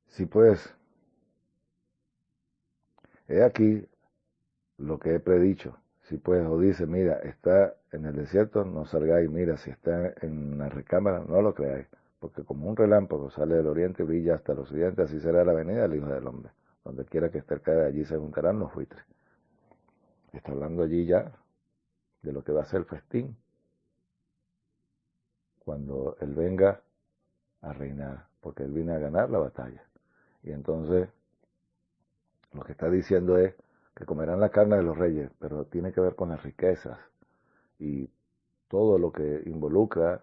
Si pues, he aquí lo que he predicho, Si pues os dice, mira, está en el desierto, no salgáis, mira, si está en la recámara, no lo creáis, porque como un relámpago sale del oriente y brilla hasta el occidente, así será la venida del Hijo del Hombre. Donde quiera que esté el cae, allí se juntarán los buitres. Está hablando allí ya de lo que va a ser el festín, cuando Él venga a reinar, porque Él viene a ganar la batalla. Y entonces, lo que está diciendo es que comerán la carne de los reyes, pero tiene que ver con las riquezas y todo lo que involucra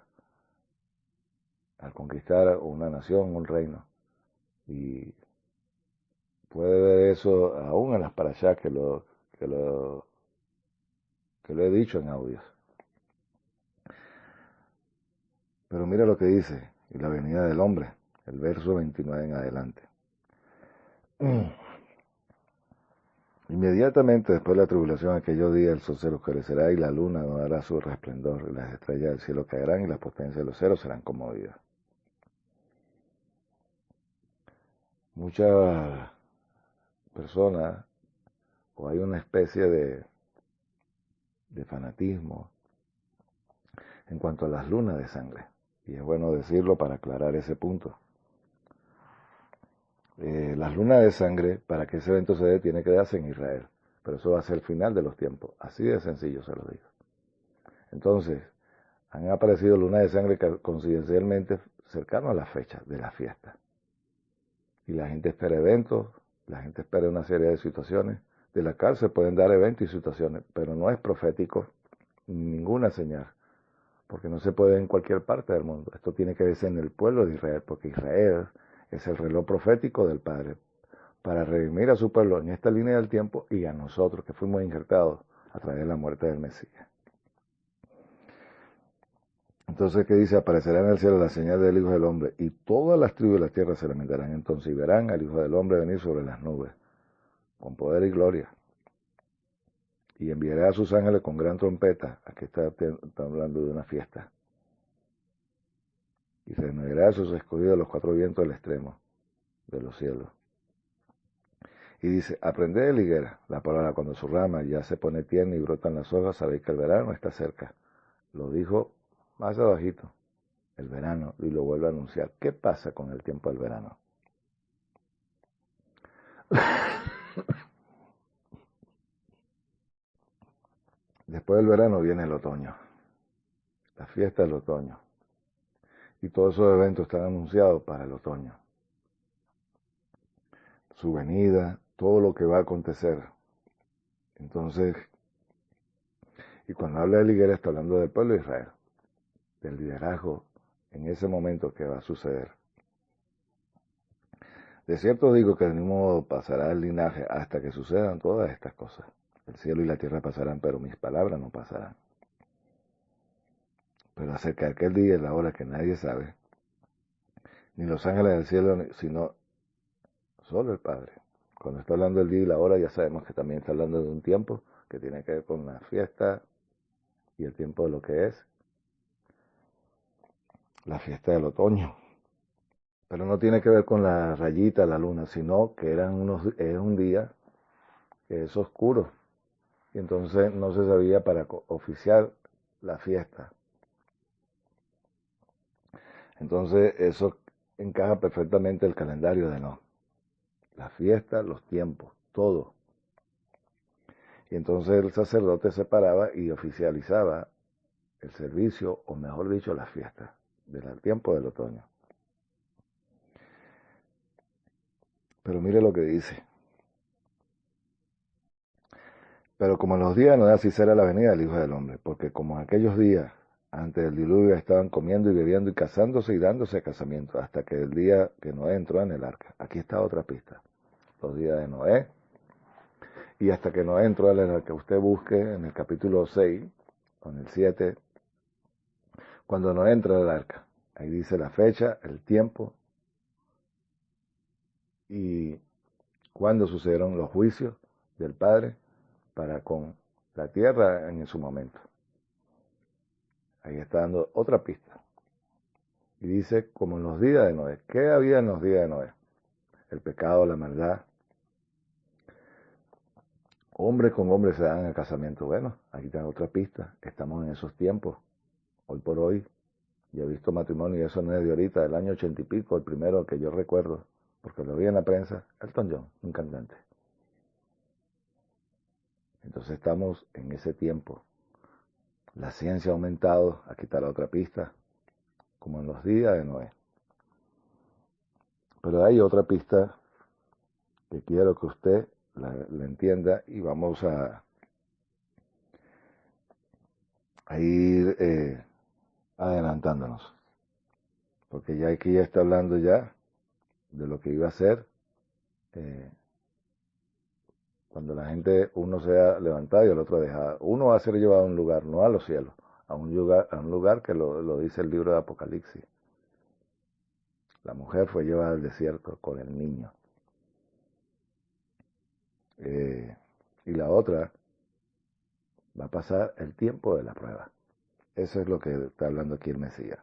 al conquistar una nación, un reino. Y puede ver eso aún en las parashá que lo he dicho en audios. Pero mira lo que dice, y la venida del hombre, el verso 29 en adelante. Inmediatamente después de la tribulación, aquellos días el sol se oscurecerá y la luna no dará su resplandor, y las estrellas del cielo caerán y las potencias de los cielos serán conmovidas. Muchas personas, o hay una especie de fanatismo en cuanto a las lunas de sangre. Y es bueno decirlo para aclarar ese punto. Las lunas de sangre, para que ese evento se dé, tiene que darse en Israel. Pero eso va a ser el final de los tiempos. Así de sencillo se lo digo. Entonces, han aparecido lunas de sangre coincidencialmente cercanas a la fecha de la fiesta. Y la gente espera eventos, la gente espera una serie de situaciones. De la cárcel pueden dar eventos y situaciones, pero no es profético ninguna señal, porque no se puede en cualquier parte del mundo. Esto tiene que verse en el pueblo de Israel, porque Israel es el reloj profético del Padre para redimir a su pueblo en esta línea del tiempo y a nosotros que fuimos injertados a través de la muerte del Mesías. Entonces, ¿qué dice? Aparecerá en el cielo la señal del Hijo del Hombre, y todas las tribus de la tierra se lamentarán. Entonces, y verán al Hijo del Hombre venir sobre las nubes, con poder y gloria. Y enviará a sus ángeles con gran trompeta. Aquí está hablando de una fiesta. Y reunirá a sus escogidos los cuatro vientos del extremo de los cielos. Y dice, aprended de la higuera, la palabra cuando su rama ya se pone tierna y brotan las hojas, sabéis que el verano está cerca. Lo dijo más abajito, el verano, y lo vuelve a anunciar. ¿Qué pasa con el tiempo del verano? Después del verano viene el otoño, la fiesta del otoño. Y todos esos eventos están anunciados para el otoño. Su venida, todo lo que va a acontecer. Entonces, y cuando habla de la higuera está hablando del pueblo de Israel, del liderazgo en ese momento que va a suceder. De cierto digo que de ningún modo pasará el linaje hasta que sucedan todas estas cosas. El cielo y la tierra pasarán, pero mis palabras no pasarán. Pero acerca de aquel día y la hora que nadie sabe, ni los ángeles del cielo, sino solo el Padre. Cuando está hablando del día y la hora, ya sabemos que también está hablando de un tiempo que tiene que ver con la fiesta y el tiempo de lo que es la fiesta del otoño. Pero no tiene que ver con la rayita, la luna, sino que es un día que es oscuro. Y entonces no se sabía para oficiar la fiesta. Entonces eso encaja perfectamente el calendario de Enoc. La fiesta, los tiempos, todo. Y entonces el sacerdote se paraba y oficializaba el servicio, o mejor dicho, la fiesta del tiempo del otoño. Pero mire lo que dice. Pero como en los días de Noé, así será la venida del Hijo del Hombre, porque como en aquellos días antes del diluvio estaban comiendo y bebiendo y casándose y dándose a casamiento, hasta que el día que Noé entró en el arca. Aquí está otra pista. Los días de Noé. Y hasta que Noé entró en el arca, usted busque en el capítulo 6, o en el 7, cuando Noé entra al arca. Ahí dice la fecha, el tiempo y cuándo sucedieron los juicios del Padre para con la tierra en su momento. Ahí está dando otra pista. Y dice, como en los días de Noé. ¿Qué había en los días de Noé? El pecado, la maldad, Hombre con hombre se dan el casamiento. Bueno, aquí está otra pista. Estamos en esos tiempos. Hoy por hoy, yo he visto matrimonio, y eso no es de ahorita, del año 80 y pico, el primero que yo recuerdo, porque lo vi en la prensa, Elton John, un cantante. Entonces estamos en ese tiempo. La ciencia ha aumentado, aquí está la otra pista, como en los días de Noé. Pero hay otra pista que quiero que usted la entienda y vamos a ir adelantándonos. Porque ya aquí ya está hablando ya de lo que iba a ser eh, cuando la gente, uno sea levantado y el otro dejado. Uno va a ser llevado a un lugar, no a los cielos, a un lugar que lo dice el libro de Apocalipsis. La mujer fue llevada al desierto con el niño. Y la otra va a pasar el tiempo de la prueba. Eso es lo que está hablando aquí el Mesías.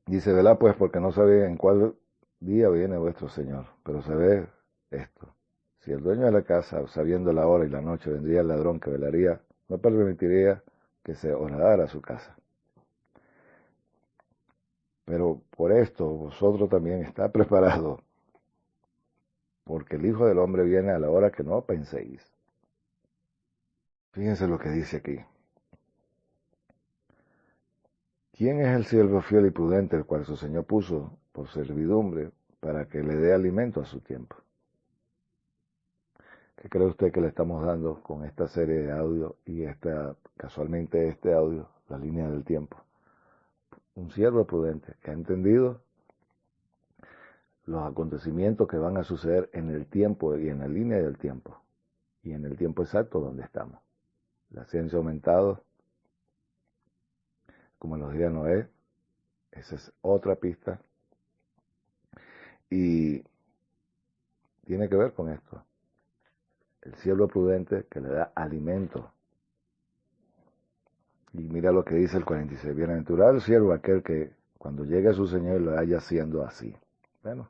Dice, velad pues, porque no sabéis en cuál día viene vuestro Señor. Pero sabed esto. Si el dueño de la casa, sabiendo la hora y la noche, vendría el ladrón que velaría, no permitiría que se horadara su casa. Pero por esto vosotros también está preparado, porque el Hijo del Hombre viene a la hora que no penséis. Fíjense lo que dice aquí. ¿Quién es el siervo fiel y prudente, el cual su Señor puso por servidumbre para que le dé alimento a su tiempo? ¿Qué cree usted que le estamos dando con esta serie de audio y casualmente este audio, la línea del tiempo? Un siervo prudente que ha entendido los acontecimientos que van a suceder en el tiempo y en la línea del tiempo y en el tiempo exacto donde estamos. La ciencia ha aumentado, como en los días de Noé, esa es otra pista y tiene que ver con esto. El siervo prudente que le da alimento. Y mira lo que dice el 46. Bienaventurado el siervo aquel que cuando llegue a su Señor lo haya haciendo así. Bueno,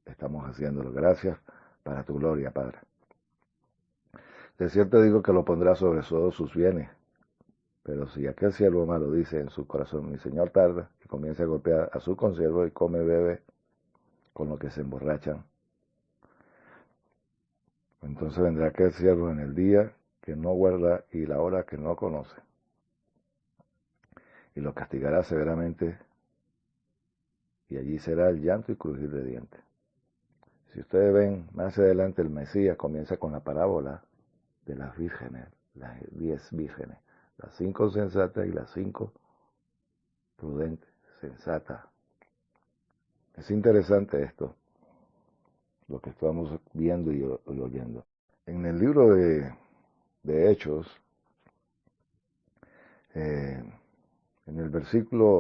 estamos haciéndolo. Gracias para tu gloria, Padre. De cierto digo que lo pondrá sobre todos sus bienes. Pero si aquel siervo malo dice en su corazón, mi Señor tarda, y comienza a golpear a su consiervo y come y bebe con lo que se emborrachan, entonces vendrá aquel siervo en el día que no guarda y la hora que no conoce, y lo castigará severamente, y allí será el llanto y crujir de dientes. Si ustedes ven, más adelante el Mesías comienza con la parábola de las vírgenes, las 10 vírgenes, las 5 sensatas y las 5 prudentes, sensatas. Es interesante esto, lo que estamos viendo y oyendo. En el libro de Hechos, en el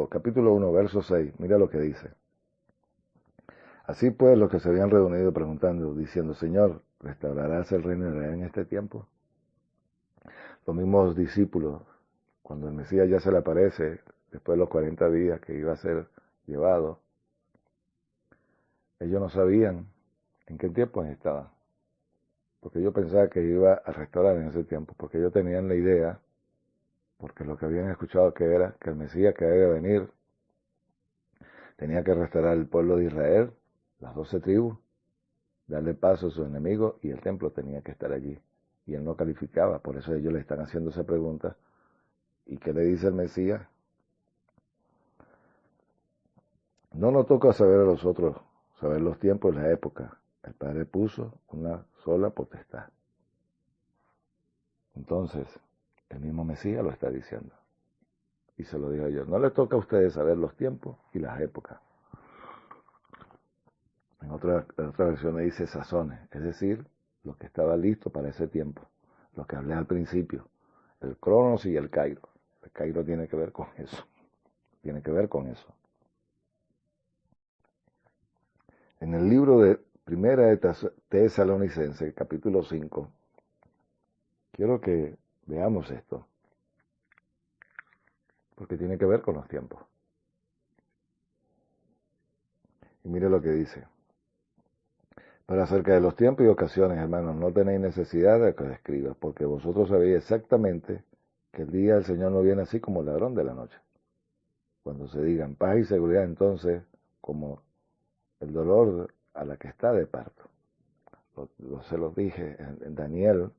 capítulo 1, verso 6, mira lo que dice. Así pues, los que se habían reunido preguntando, diciendo, Señor, ¿restaurarás el reino de Israel en este tiempo? Los mismos discípulos, cuando el Mesías ya se le aparece, después de los 40 días que iba a ser llevado, ellos no sabían en qué tiempo estaban. Porque yo pensaba que iba a restaurar en ese tiempo, porque ellos tenían la idea, porque lo que habían escuchado que era que el Mesías que había de venir tenía que restaurar el pueblo de Israel, las 12 tribus, darle paso a sus enemigos y el templo tenía que estar allí. Y él no calificaba, por eso ellos le están haciendo esa pregunta. ¿Y qué le dice el Mesías? No nos toca saber a los otros, saber los tiempos y la época. El Padre puso una sola potestad. Entonces, el mismo Mesías lo está diciendo. Y se lo digo yo. No le toca a ustedes saber los tiempos y las épocas. En otra versión le dice sazones, es decir, lo que estaba listo para ese tiempo. Lo que hablé al principio. El Cronos y el Kairos. El Kairos tiene que ver con eso. Tiene que ver con eso. En el libro de Primera de Tesalonicenses, capítulo 5, quiero que veamos esto, porque tiene que ver con los tiempos. Y mire lo que dice. Pero acerca de los tiempos y ocasiones, hermanos, no tenéis necesidad de que os escriba, porque vosotros sabéis exactamente que el día del Señor no viene así como el ladrón de la noche. Cuando se digan paz y seguridad, entonces, como el dolor a la que está de parto. Se los dije en Daniel,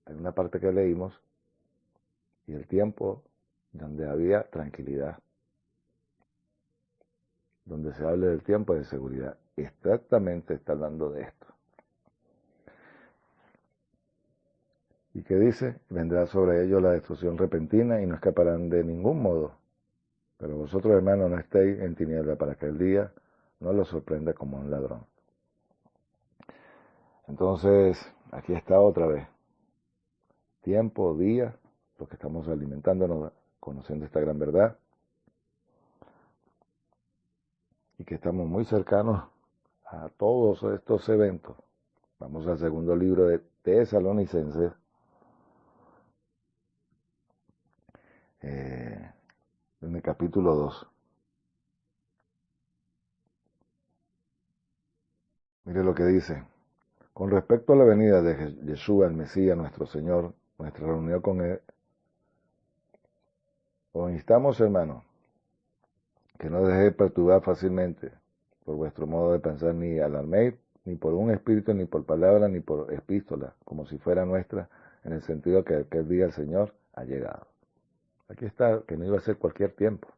en una parte que leímos, y el tiempo donde había tranquilidad, donde se hable del tiempo de seguridad. Exactamente está hablando de esto. ¿Y qué dice? Vendrá sobre ellos la destrucción repentina y no escaparán de ningún modo. Pero vosotros, hermanos, no estéis en tiniebla para que el día no los sorprenda como un ladrón. Entonces, aquí está otra vez. Tiempo, día, los que estamos alimentándonos, conociendo esta gran verdad. Y que estamos muy cercanos a todos estos eventos. Vamos al segundo libro de Tesalonicenses. En el capítulo 2. Mire lo que dice. Con respecto a la venida de Yeshua, el Mesías, nuestro Señor, nuestra reunión con Él, os instamos, hermanos, que no dejéis perturbar fácilmente por vuestro modo de pensar, ni alarméis, ni por un espíritu, ni por palabra, ni por epístola, como si fuera nuestra, en el sentido que aquel día el Señor ha llegado. Aquí está, que no iba a ser cualquier tiempo.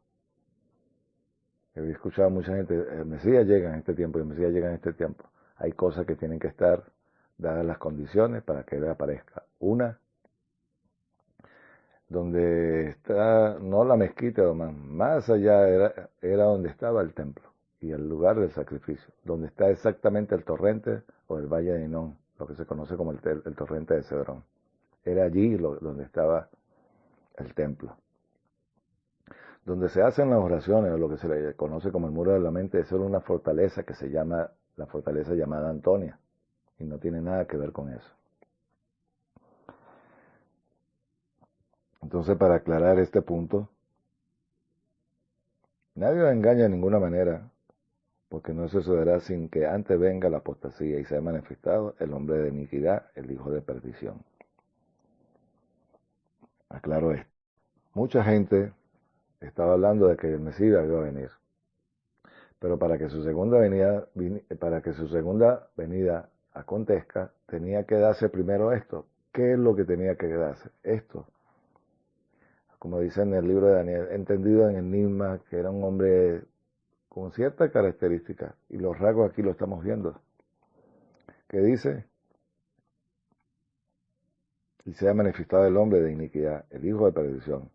He escuchado a mucha gente, el Mesías llega en este tiempo, el Mesías llega en este tiempo. Hay cosas que tienen que estar dadas las condiciones para que Él aparezca. Una, donde está, no la mezquita, más allá era donde estaba el templo y el lugar del sacrificio, donde está exactamente el torrente o el valle de Hinón, lo que se conoce como el torrente de Cedrón. Era allí donde estaba el templo. Donde se hacen las oraciones, o lo que se le conoce como el muro de la mente, es una fortaleza que se llama la fortaleza llamada Antonia, y no tiene nada que ver con eso. Entonces, para aclarar este punto, nadie os engaña de ninguna manera, porque no se sucederá sin que antes venga la apostasía y sea manifestado el hombre de iniquidad, el hijo de perdición. Aclaro esto. Mucha gente estaba hablando de que el Mesías iba a venir, pero para que su segunda venida acontezca, tenía que darse primero esto. ¿Qué es lo que tenía que darse? Esto. Como dice en el libro de Daniel, entendido en enigma, que era un hombre con ciertas características, y los rasgos aquí lo estamos viendo, que dice, y sea manifestado el hombre de iniquidad, el hijo de perdición,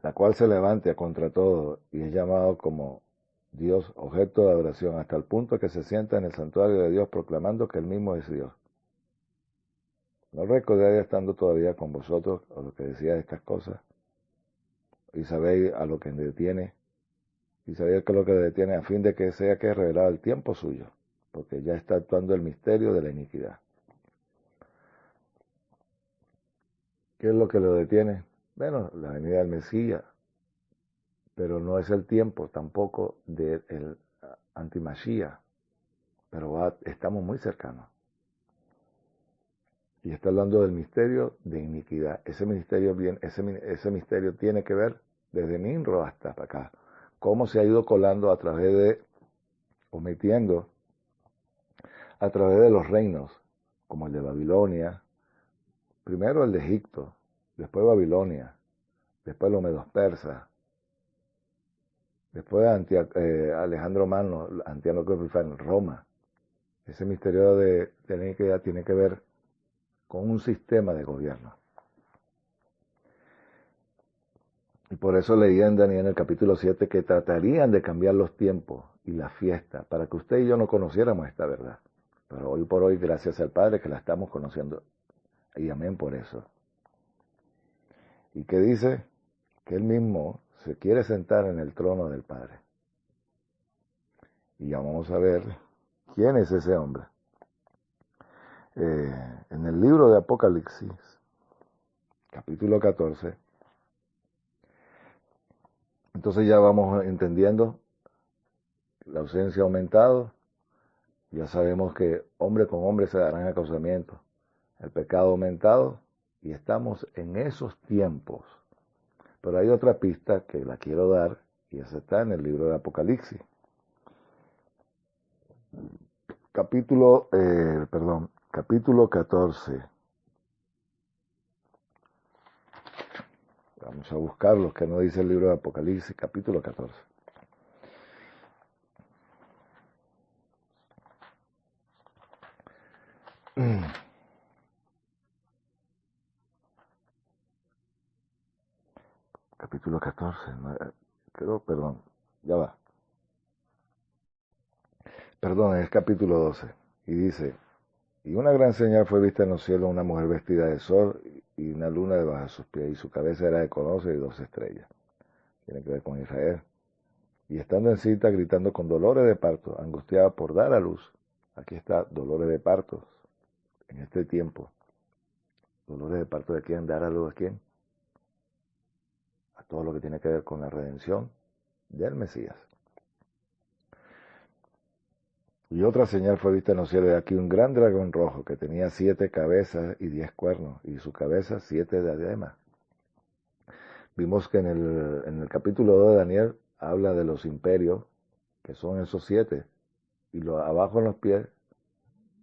la cual se levante contra todo y es llamado como Dios objeto de adoración, hasta el punto que se sienta en el santuario de Dios proclamando que él mismo es Dios. ¿No recordáis estando todavía con vosotros a lo que decía estas cosas? Y sabéis a lo que detiene, y sabéis que lo que detiene a fin de que sea que revelado el tiempo suyo, porque ya está actuando el misterio de la iniquidad. ¿Qué es lo que lo detiene? Bueno, la venida del Mesías, pero no es el tiempo tampoco del antimachía, pero estamos muy cercanos. Y está hablando del misterio de iniquidad. Ese misterio tiene que ver desde Nimrod hasta acá. Cómo se ha ido colando a través de, o metiendo, a través de los reinos, como el de Babilonia, primero el de Egipto, después Babilonia, después los medos persas, después Alejandro Magno, Antíoco Epífanes, Roma. Ese misterio de la iniquidad tiene que ver con un sistema de gobierno. Y por eso leía en Daniel en el capítulo 7 que tratarían de cambiar los tiempos y las fiestas para que usted y yo no conociéramos esta verdad. Pero hoy por hoy, gracias al Padre, que la estamos conociendo. Y amén por eso. Y que dice que Él mismo se quiere sentar en el trono del Padre. Y ya vamos a ver quién es ese hombre. En el libro de Apocalipsis, capítulo 14, entonces ya vamos entendiendo la ausencia ha aumentado, Ya sabemos que hombre con hombre se darán acusamientos. El pecado ha aumentado y estamos en esos tiempos. Pero hay otra pista que la quiero dar y esa está en el libro de Apocalipsis. Capítulo 14. Vamos a buscar lo que nos dice el libro de Apocalipsis, capítulo 14. Capítulo 14, perdón, ya va. Perdón, es capítulo 12. Y dice, y una gran señal fue vista en los cielos, una mujer vestida de sol y una luna debajo de sus pies, y su cabeza era de conoce y 12 estrellas. Tiene que ver con Israel. Y estando en cita, gritando con dolores de parto, angustiada por dar a luz. Aquí está, dolores de parto, en este tiempo. Dolores de parto de quién, dar a luz a quién. A todo lo que tiene que ver con la redención del Mesías. Y otra señal fue vista en los cielos, de aquí un gran dragón rojo que tenía 7 cabezas y 10 cuernos, y su cabeza 7 diademas. Vimos que en el capítulo 2 de Daniel habla de los imperios, que son esos 7, y abajo en los pies,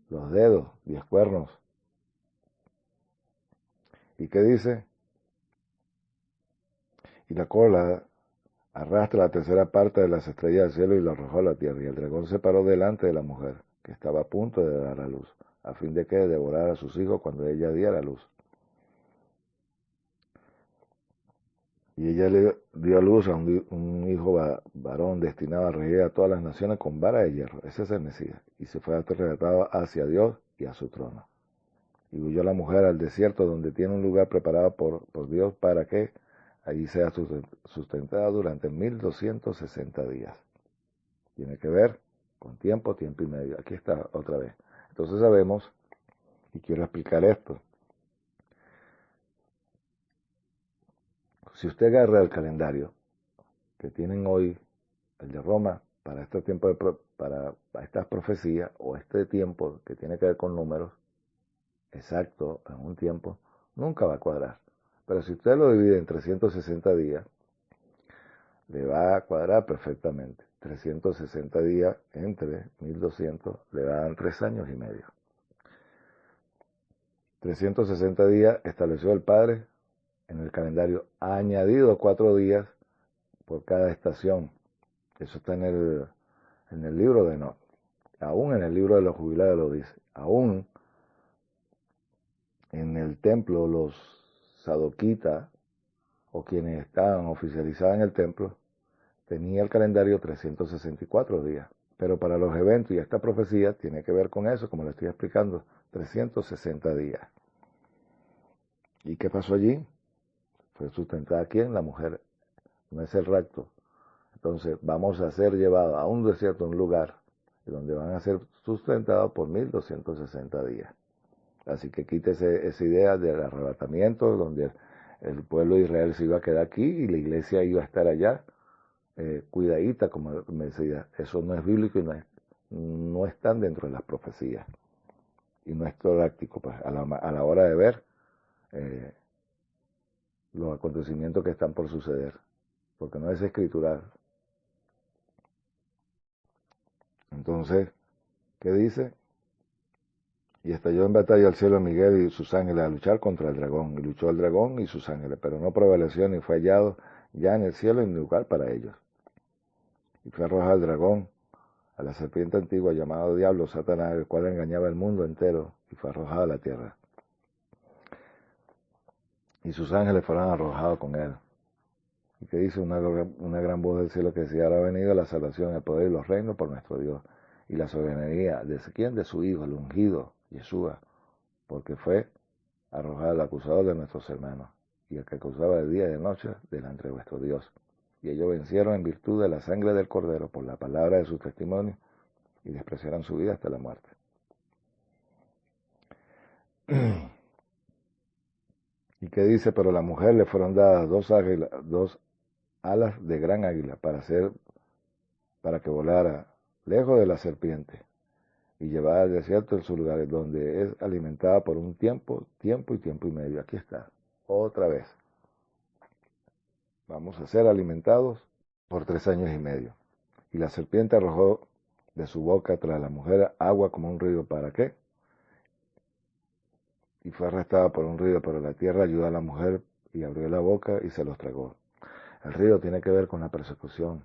los dedos, 10 cuernos. ¿Y qué dice? Y la cola arrastra la tercera parte de las estrellas del cielo y lo arrojó a la tierra. Y el dragón se paró delante de la mujer, que estaba a punto de dar a luz, a fin de que devorara a sus hijos cuando ella diera a luz. Y ella le dio a luz a un hijo varón destinado a regir a todas las naciones con vara de hierro. Ese es el Mesías. Y se fue arrebatado hacia Dios y a su trono. Y huyó la mujer al desierto, donde tiene un lugar preparado por Dios para que allí sea sustentada durante 1260 días. Tiene que ver con tiempo y medio. Aquí está otra vez. Entonces sabemos, y quiero explicar esto. Si usted agarra el calendario que tienen hoy, el de Roma, para este tiempo para estas profecías, o este tiempo que tiene que ver con números, exacto, en un tiempo, nunca va a cuadrar. Pero si usted lo divide en 360 días, le va a cuadrar perfectamente. 360 días entre 1200 le dan 3 años y medio. 360 días estableció el Padre en el calendario, ha añadido 4 días por cada estación. Eso está en el libro de Enoch. Aún en el libro de los jubilados lo dice. Aún en el templo los sadoquitas, o quienes estaban oficializados en el templo, tenía el calendario 364 días. Pero para los eventos y esta profecía tiene que ver con eso, como le estoy explicando, 360 días. ¿Y qué pasó allí? Fue sustentada ¿quién? La mujer. No es el rapto. Entonces vamos a ser llevados a un desierto, un lugar, donde van a ser sustentados por 1260 días. Así que quítese esa idea del arrebatamiento, donde el pueblo de Israel se iba a quedar aquí y la iglesia iba a estar allá, cuidadita, como me decía. Eso no es bíblico y no están dentro de las profecías. Y no es práctico, pues, a la hora de ver los acontecimientos que están por suceder, porque no es escritural. Entonces, ¿qué dice? Y estalló en batalla al cielo Miguel y sus ángeles a luchar contra el dragón. Y luchó el dragón y sus ángeles, pero no prevaleció ni fue hallado ya en el cielo ni lugar para ellos. Y fue arrojado el dragón, a la serpiente antigua llamado Diablo, Satanás, el cual engañaba el mundo entero, y fue arrojado a la tierra. Y sus ángeles fueron arrojados con él. Y que dice una gran voz del cielo que decía, ahora ha venido la salvación, el poder y los reinos por nuestro Dios. Y la soberanía, ¿de quién? De su Hijo, el ungido, Yeshua, porque fue arrojado el acusador de nuestros hermanos, y el que acusaba de día y de noche delante de vuestro Dios. Y ellos vencieron en virtud de la sangre del Cordero por la palabra de su testimonio, y despreciaron su vida hasta la muerte. ¿Y qué dice? Pero a la mujer le fueron dadas 2 alas de gran águila para que volara lejos de la serpiente y llevada al desierto en su lugar, donde es alimentada por un tiempo y medio. Aquí está, otra vez. Vamos a ser alimentados por 3 años y medio. Y la serpiente arrojó de su boca tras la mujer agua como un río. ¿Para qué? Y fue arrastrada por un río, pero la tierra ayudó a la mujer y abrió la boca y se los tragó. El río tiene que ver con la persecución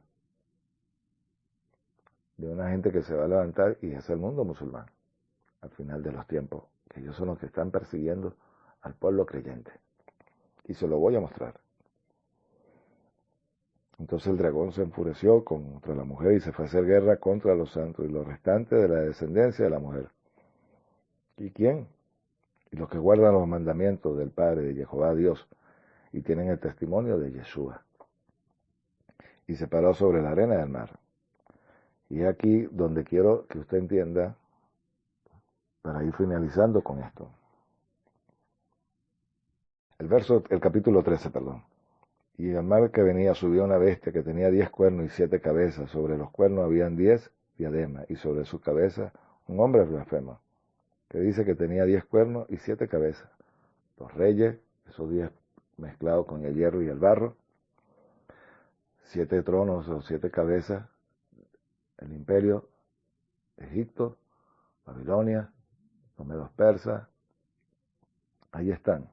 de una gente que se va a levantar, y es el mundo musulmán al final de los tiempos, que ellos son los que están persiguiendo al pueblo creyente. Y se lo voy a mostrar. Entonces el dragón se enfureció contra la mujer y se fue a hacer guerra contra los santos y los restantes de la descendencia de la mujer. ¿Y quién? Y los que guardan los mandamientos del Padre, de Jehová Dios, y tienen el testimonio de Yeshua. Y se paró sobre la arena del mar. Y es aquí donde quiero que usted entienda, para ir finalizando con esto. El capítulo 13, perdón. Y al mar que venía subió una bestia que tenía 10 cuernos y 7 cabezas. Sobre los cuernos habían 10 diademas, y sobre su cabeza un hombre blasfemo, que dice que tenía 10 cuernos y 7 cabezas. Los reyes, esos 10 mezclados con el hierro y el barro, 7 tronos o 7 cabezas, el imperio, Egipto, Babilonia, los medos persas, ahí están.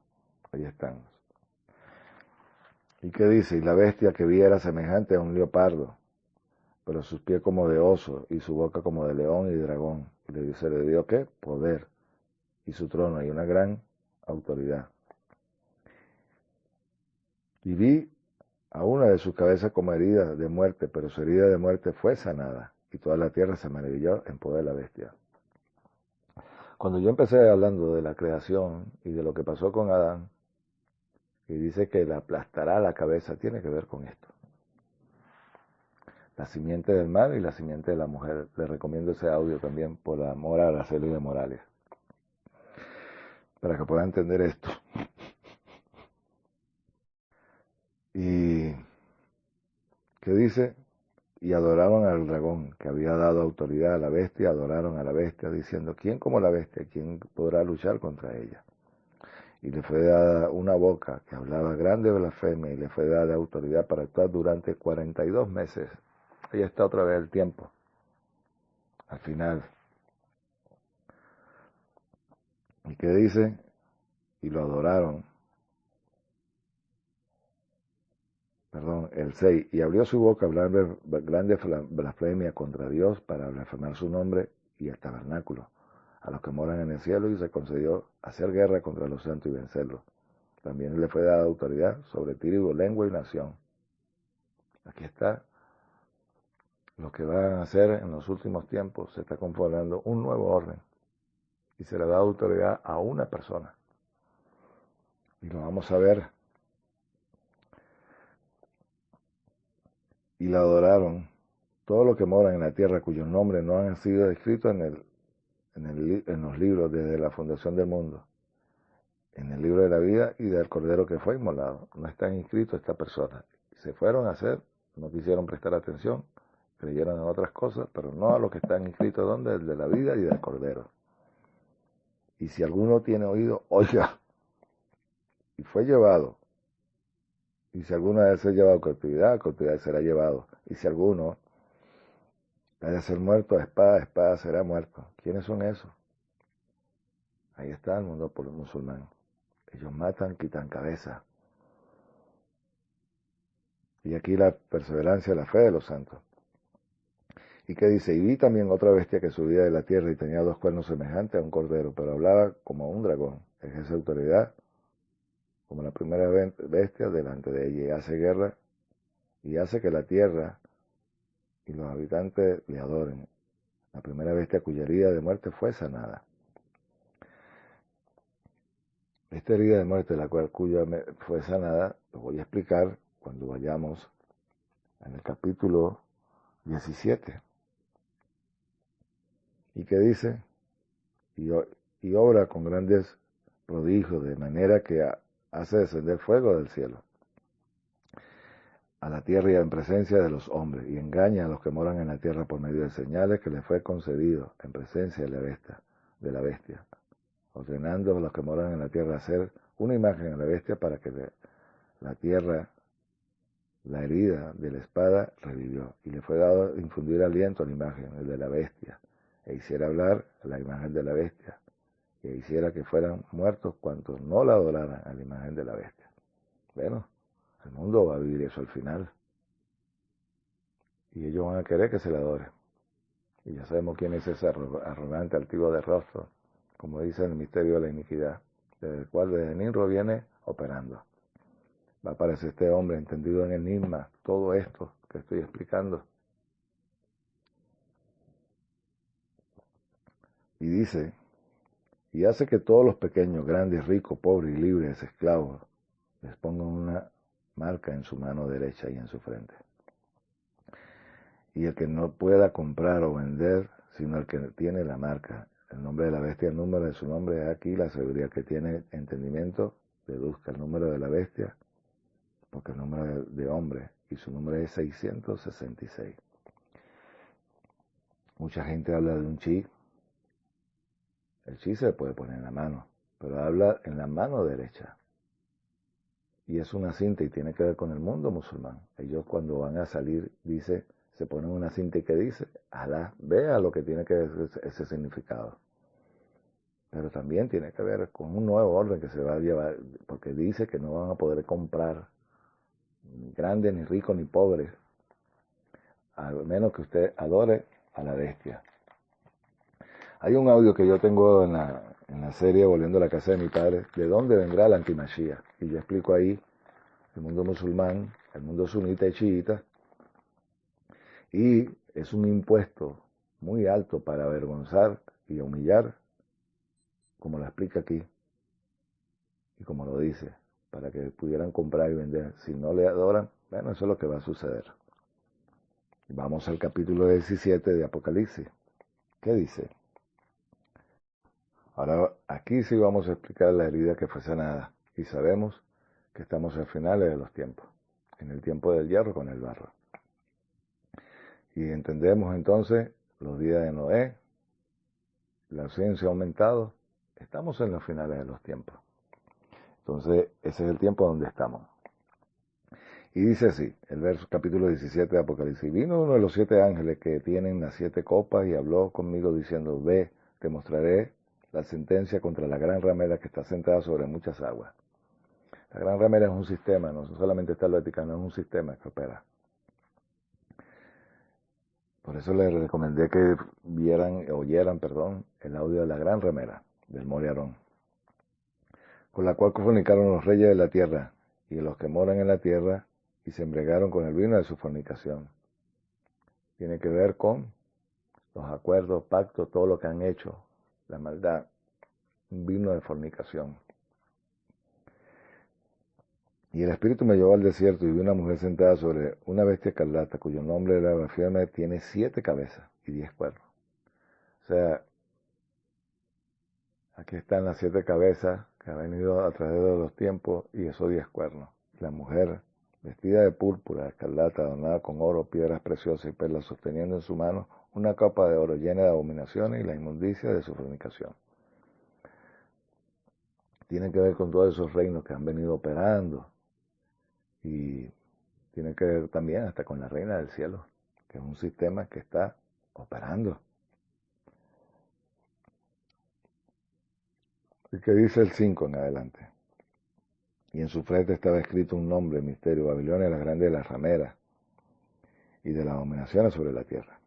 ¿Y qué dice? Y la bestia que vi era semejante a un leopardo, pero sus pies como de oso, y su boca como de león y dragón. Y se le dio, ¿qué? Poder, y su trono, y una gran autoridad. Y vi a una de sus cabezas como herida de muerte, pero su herida de muerte fue sanada, y toda la tierra se maravilló en poder de la bestia. Cuando yo empecé hablando de la creación y de lo que pasó con Adán, y dice que le aplastará la cabeza, tiene que ver con esto. La simiente del mal y la simiente de la mujer. Les recomiendo ese audio también por amor a Araceli de Morales, para que puedan entender esto. Y ¿qué dice? Y adoraron al dragón, que había dado autoridad a la bestia, adoraron a la bestia, diciendo, ¿quién como la bestia? ¿Quién podrá luchar contra ella? Y le fue dada una boca que hablaba grande blasfemia, y le fue dada autoridad para actuar durante 42 meses. Ahí está otra vez el tiempo. Al final. ¿Y qué dice? Y lo adoraron. Perdón, el 6. Y abrió su boca hablando grande blasfemia contra Dios para blasfemar su nombre y el tabernáculo, a los que moran en el cielo, y se concedió hacer guerra contra los santos y vencerlos. También le fue dada autoridad sobre tribu, lengua y nación. Aquí está lo que van a hacer en los últimos tiempos. Se está conformando un nuevo orden y se le da autoridad a una persona. Y lo vamos a ver. Y la adoraron todos los que moran en la tierra, cuyos nombres no han sido escritos en los libros desde la fundación del mundo, en el libro de la vida y del Cordero que fue inmolado. No están inscritos esta persona. Se fueron a hacer, no quisieron prestar atención, creyeron en otras cosas, pero no a los que están inscritos, ¿dónde? El de la vida y del Cordero. Y si alguno tiene oído, oiga. Y fue llevado. Y si alguno ha de ser llevado a cautividad será llevado. Y si alguno ha de ser muerto, a espada será muerto. ¿Quiénes son esos? Ahí está el mundo musulmán. Ellos matan, quitan cabeza. Y aquí la perseverancia, la fe de los santos. Y que dice, y vi también otra bestia que subía de la tierra y tenía 2 cuernos semejantes a un cordero, pero hablaba como un dragón. Ejerce autoridad como la primera bestia delante de ella, y hace guerra, y hace que la tierra y los habitantes le adoren. La primera bestia cuya herida de muerte fue sanada. Esta herida de muerte, cuya fue sanada, lo voy a explicar cuando vayamos en el capítulo 17. ¿Y qué dice? Y obra con grandes prodigios, de manera que hace descender fuego del cielo. a la tierra y en presencia de los hombres, y engaña a los que moran en la tierra por medio de señales que les fue concedido en presencia de la bestia, ordenando a los que moran en la tierra hacer una imagen a la bestia para que la tierra, la herida de la espada, revivió, y le fue dado infundir aliento a la imagen de la bestia, e hiciera hablar a la imagen de la bestia, e hiciera que fueran muertos cuantos no la adoraran a la imagen de la bestia. Bueno, el mundo va a vivir eso al final. Y ellos van a querer que se le adore. Y ya sabemos quién es ese arrogante, altivo de rostro, como dice el misterio de la iniquidad, desde el cual desde Nimrod viene operando. Va a aparecer este hombre entendido en enigma, todo esto que estoy explicando. Y dice, y hace que todos los pequeños, grandes, ricos, pobres y libres, esclavos, les pongan una marca en su mano derecha y en su frente. Y el que no pueda comprar o vender, sino el que tiene la marca, el nombre de la bestia, el número de su nombre, es aquí la sabiduría que tiene entendimiento, deduzca el número de la bestia, porque el número de hombre, y su número es 666. Mucha gente habla de un chi. El chi se puede poner en la mano, pero habla en la mano derecha. Y es una cinta y tiene que ver con el mundo musulmán. Ellos cuando van a salir, se ponen una cinta y que dice, Alá, vea lo que tiene que ver ese significado. Pero también tiene que ver con un nuevo orden que se va a llevar, porque dice que no van a poder comprar ni grandes, ni ricos, ni pobres, al menos que usted adore a la bestia. Hay un audio que yo tengo en la serie Volviendo a la casa de mi padre, de dónde vendrá la antimachía. Y yo explico ahí el mundo musulmán, el mundo sunita y chiita, y es un impuesto muy alto para avergonzar y humillar, como lo explica aquí, y como lo dice, para que pudieran comprar y vender. Si no le adoran, bueno, eso es lo que va a suceder. Vamos al capítulo 17 de Apocalipsis. ¿Qué dice? Ahora, aquí sí vamos a explicar la herida que fue sanada, y sabemos que estamos al final de los tiempos, en el tiempo del hierro con el barro. Y entendemos entonces los días de Noé, la ciencia ha aumentado, estamos en los finales de los tiempos. Entonces, ese es el tiempo donde estamos. Y dice así, el verso capítulo 17 de Apocalipsis. Vino uno de los 7 ángeles que tienen las 7 copas y habló conmigo diciendo, ve, te mostraré la sentencia contra la gran ramera que está sentada sobre muchas aguas. La gran ramera es un sistema, no solamente está el Vaticano, es un sistema que opera. Por eso les recomendé que oyeran el audio de la gran ramera, del Mori Aarón, con la cual fornicaron los reyes de la tierra y los que moran en la tierra y se embriagaron con el vino de su fornicación. Tiene que ver con los acuerdos, pactos, todo lo que han hecho, la maldad, un vino de fornicación. Y el espíritu me llevó al desierto y vi una mujer sentada sobre una bestia escarlata, cuyo nombre era Blasfema, tiene 7 cabezas y 10 cuernos. O sea, aquí están las 7 cabezas que han venido a través de los tiempos y esos 10 cuernos. La mujer, vestida de púrpura, escarlata, adornada con oro, piedras preciosas y perlas, sosteniendo en su mano una copa de oro llena de abominaciones y la inmundicia de su fornicación. Tiene que ver con todos esos reinos que han venido operando y tiene que ver también hasta con la reina del cielo, que es un sistema que está operando. ¿Y qué dice el 5 en adelante? Y en su frente estaba escrito un nombre, misterio, Babilonia, la grande de las rameras y de las abominaciones sobre la tierra.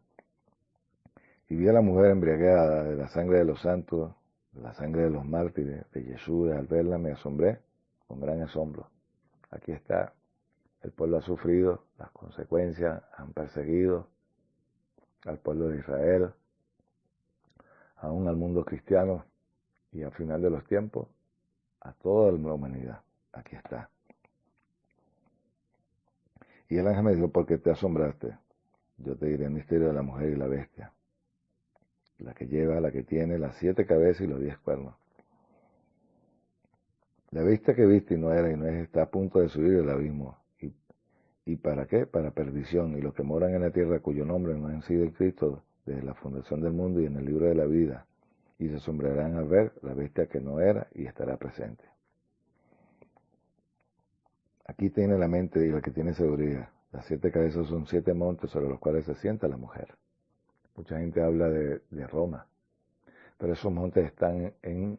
Y vi a la mujer embriagada de la sangre de los santos, de la sangre de los mártires, de Jesús. Al verla me asombré con gran asombro. Aquí está, el pueblo ha sufrido las consecuencias, han perseguido al pueblo de Israel, aún al mundo cristiano y al final de los tiempos, a toda la humanidad. Aquí está. Y el ángel me dijo, ¿por qué te asombraste? Yo te diré el misterio de la mujer y la bestia, la que lleva, la que tiene las 7 cabezas y los 10 cuernos. La bestia que viste y no es, está a punto de subir del abismo, y ¿para qué? Para perdición, y los que moran en la tierra cuyo nombre no han sido escritos desde la fundación del mundo y en el libro de la vida, y se asombrarán al ver la bestia que no era y estará presente. Aquí tiene la mente y la que tiene sabiduría. Las 7 cabezas son 7 montes sobre los cuales se sienta la mujer. Mucha gente habla de Roma, pero esos montes están en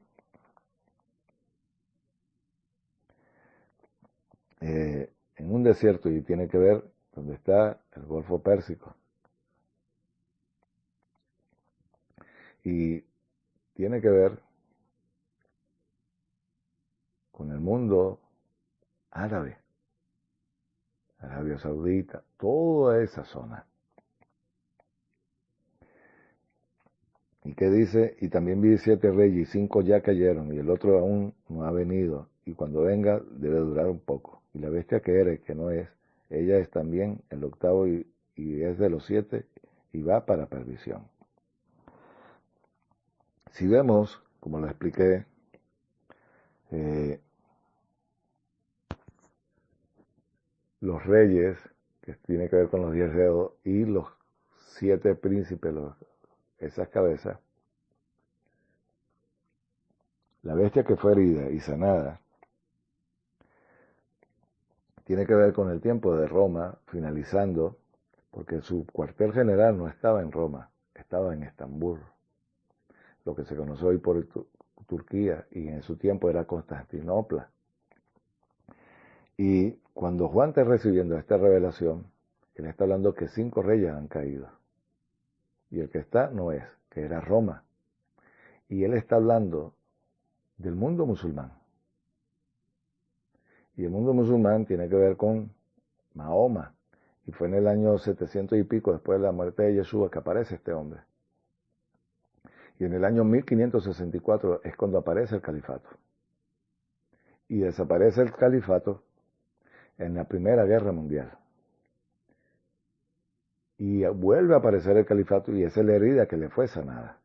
un desierto y tiene que ver donde está el Golfo Pérsico. Y tiene que ver con el mundo árabe, Arabia Saudita, toda esa zona. ¿Y qué dice? Y también vi 7 reyes, y 5 ya cayeron, y el otro aún no ha venido, y cuando venga debe durar un poco. Y la bestia que era y que no es, ella es también el octavo y es de los 7, y va para perdición. Si vemos, como lo expliqué, los reyes, que tiene que ver con los 10 dedos, y los 7 príncipes, esas cabezas, la bestia que fue herida y sanada, tiene que ver con el tiempo de Roma finalizando, porque su cuartel general no estaba en Roma, estaba en Estambul, lo que se conoce hoy por Turquía, y en su tiempo era Constantinopla. Y cuando Juan está recibiendo esta revelación, él está hablando que 5 reyes han caído. Y el que está no es, que era Roma. Y él está hablando del mundo musulmán. Y el mundo musulmán tiene que ver con Mahoma. Y fue en el año 700 y pico, después de la muerte de Yeshua, que aparece este hombre. Y en el año 1564 es cuando aparece el califato. Y desaparece el califato en la Primera Guerra Mundial. Y vuelve a aparecer el califato y esa es la herida que le fue sanada.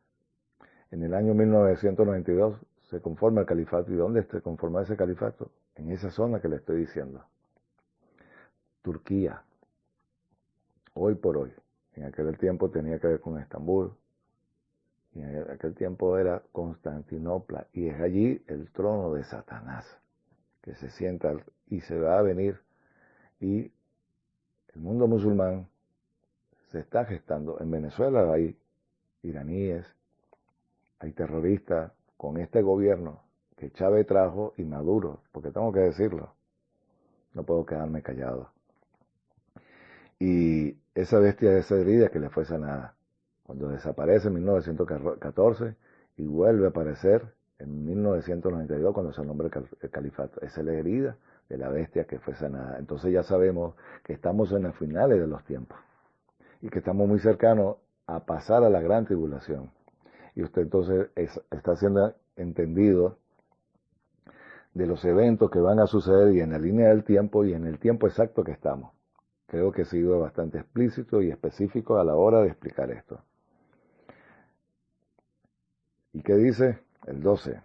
En el año 1992 se conforma el califato. ¿Y dónde se conforma ese califato? En esa zona que le estoy diciendo. Turquía. Hoy por hoy. En aquel tiempo tenía que ver con Estambul. Y en aquel tiempo era Constantinopla. Y es allí el trono de Satanás, que se sienta y se va a venir. Y el mundo musulmán se está gestando. En Venezuela hay iraníes, hay terroristas con este gobierno que Chávez trajo y Maduro, porque tengo que decirlo, no puedo quedarme callado. Y esa bestia, esa herida que le fue sanada, cuando desaparece en 1914 y vuelve a aparecer en 1992 cuando se nombra el califato, esa es la herida de la bestia que fue sanada. Entonces ya sabemos que estamos en las finales de los tiempos y que estamos muy cercanos a pasar a la gran tribulación. Y usted entonces está siendo entendido de los eventos que van a suceder y en la línea del tiempo y en el tiempo exacto que estamos. Creo que he sido bastante explícito y específico a la hora de explicar esto. ¿Y qué dice? El 12.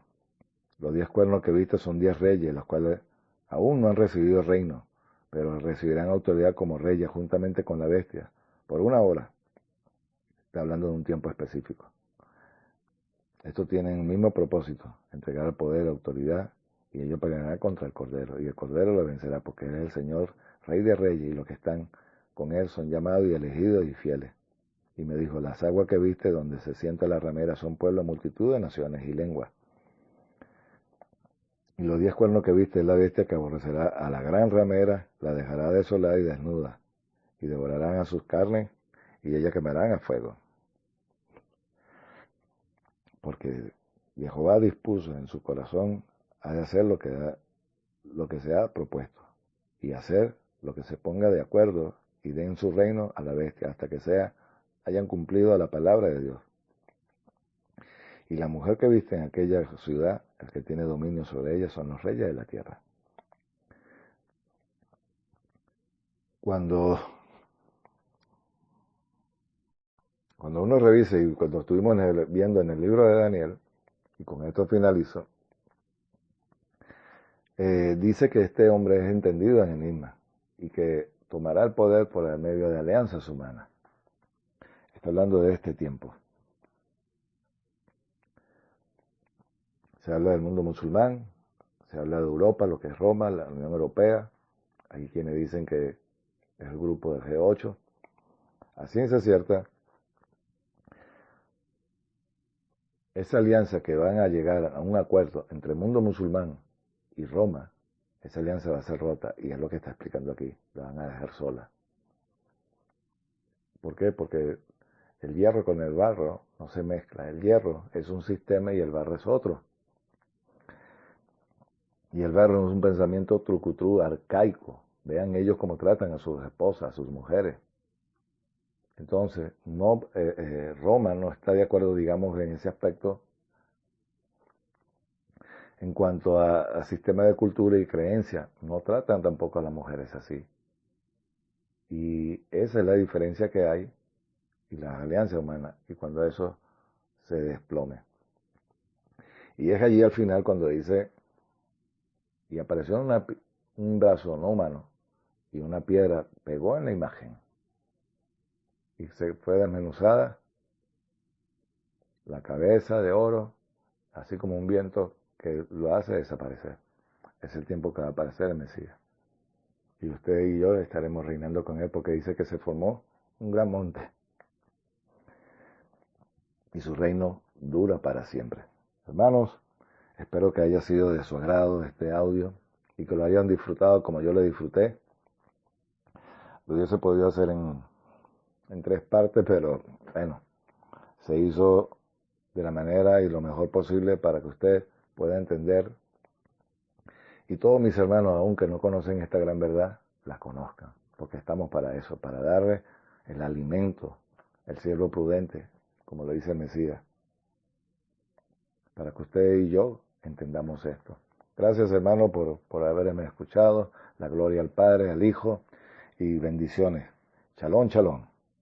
Los 10 cuernos que viste son 10 reyes, los cuales aún no han recibido el reino, pero recibirán autoridad como reyes juntamente con la bestia, por 1 hora. Está hablando de un tiempo específico. Esto tiene el mismo propósito, entregar el poder, la autoridad, y ellos pelearán contra el Cordero, y el Cordero lo vencerá, porque Él es el Señor, Rey de Reyes, y los que están con Él son llamados y elegidos y fieles. Y me dijo, las aguas que viste donde se sienta la ramera son pueblo, multitud de naciones y lenguas. Y los 10 cuernos que viste es la bestia que aborrecerá a la gran ramera, la dejará desolada y desnuda, y devorarán a sus carnes, y ella quemarán a fuego. Porque Jehová dispuso en su corazón a hacer lo que se ha propuesto, y hacer lo que se ponga de acuerdo, y den su reino a la bestia, hasta que hayan cumplido la palabra de Dios. Y la mujer que viste en aquella ciudad, el que tiene dominio sobre ella, son los reyes de la tierra. Cuando uno revisa, y cuando estuvimos viendo en el libro de Daniel, y con esto finalizo, dice que este hombre es entendido en enigma, y que tomará el poder por el medio de alianzas humanas. Está hablando de este tiempo. Se habla del mundo musulmán, se habla de Europa, lo que es Roma, la Unión Europea. Hay quienes dicen que es el grupo del G8. A ciencia cierta, esa alianza que van a llegar a un acuerdo entre el mundo musulmán y Roma, esa alianza va a ser rota, y es lo que está explicando aquí, la van a dejar sola. ¿Por qué? Porque el hierro con el barro no se mezcla. El hierro es un sistema y el barro es otro. Y el barro es un pensamiento trucutru, arcaico. Vean ellos cómo tratan a sus esposas, a sus mujeres. Entonces, Roma no está de acuerdo, digamos, en ese aspecto en cuanto a sistema de cultura y creencia. No tratan tampoco a las mujeres así. Y esa es la diferencia que hay y las alianzas humanas, y cuando eso se desplome. Y es allí al final cuando dice, y apareció un brazo no humano, y una piedra pegó en la imagen, y se fue desmenuzada la cabeza de oro, así como un viento que lo hace desaparecer. Es el tiempo que va a aparecer el Mesías. Y usted y yo estaremos reinando con él, porque dice que se formó un gran monte. Y su reino dura para siempre. Hermanos, espero que haya sido de su agrado este audio y que lo hayan disfrutado como yo lo disfruté. Lo hubiese podido hacer en 3 partes, pero bueno, se hizo de la manera y lo mejor posible para que usted pueda entender. Y todos mis hermanos, aun que no conocen esta gran verdad, la conozcan, porque estamos para eso, para darle el alimento, el siervo prudente, como lo dice el Mesías, para que usted y yo entendamos esto. Gracias, hermano, por haberme escuchado. La gloria al Padre, al Hijo, y bendiciones. Shalom, shalom.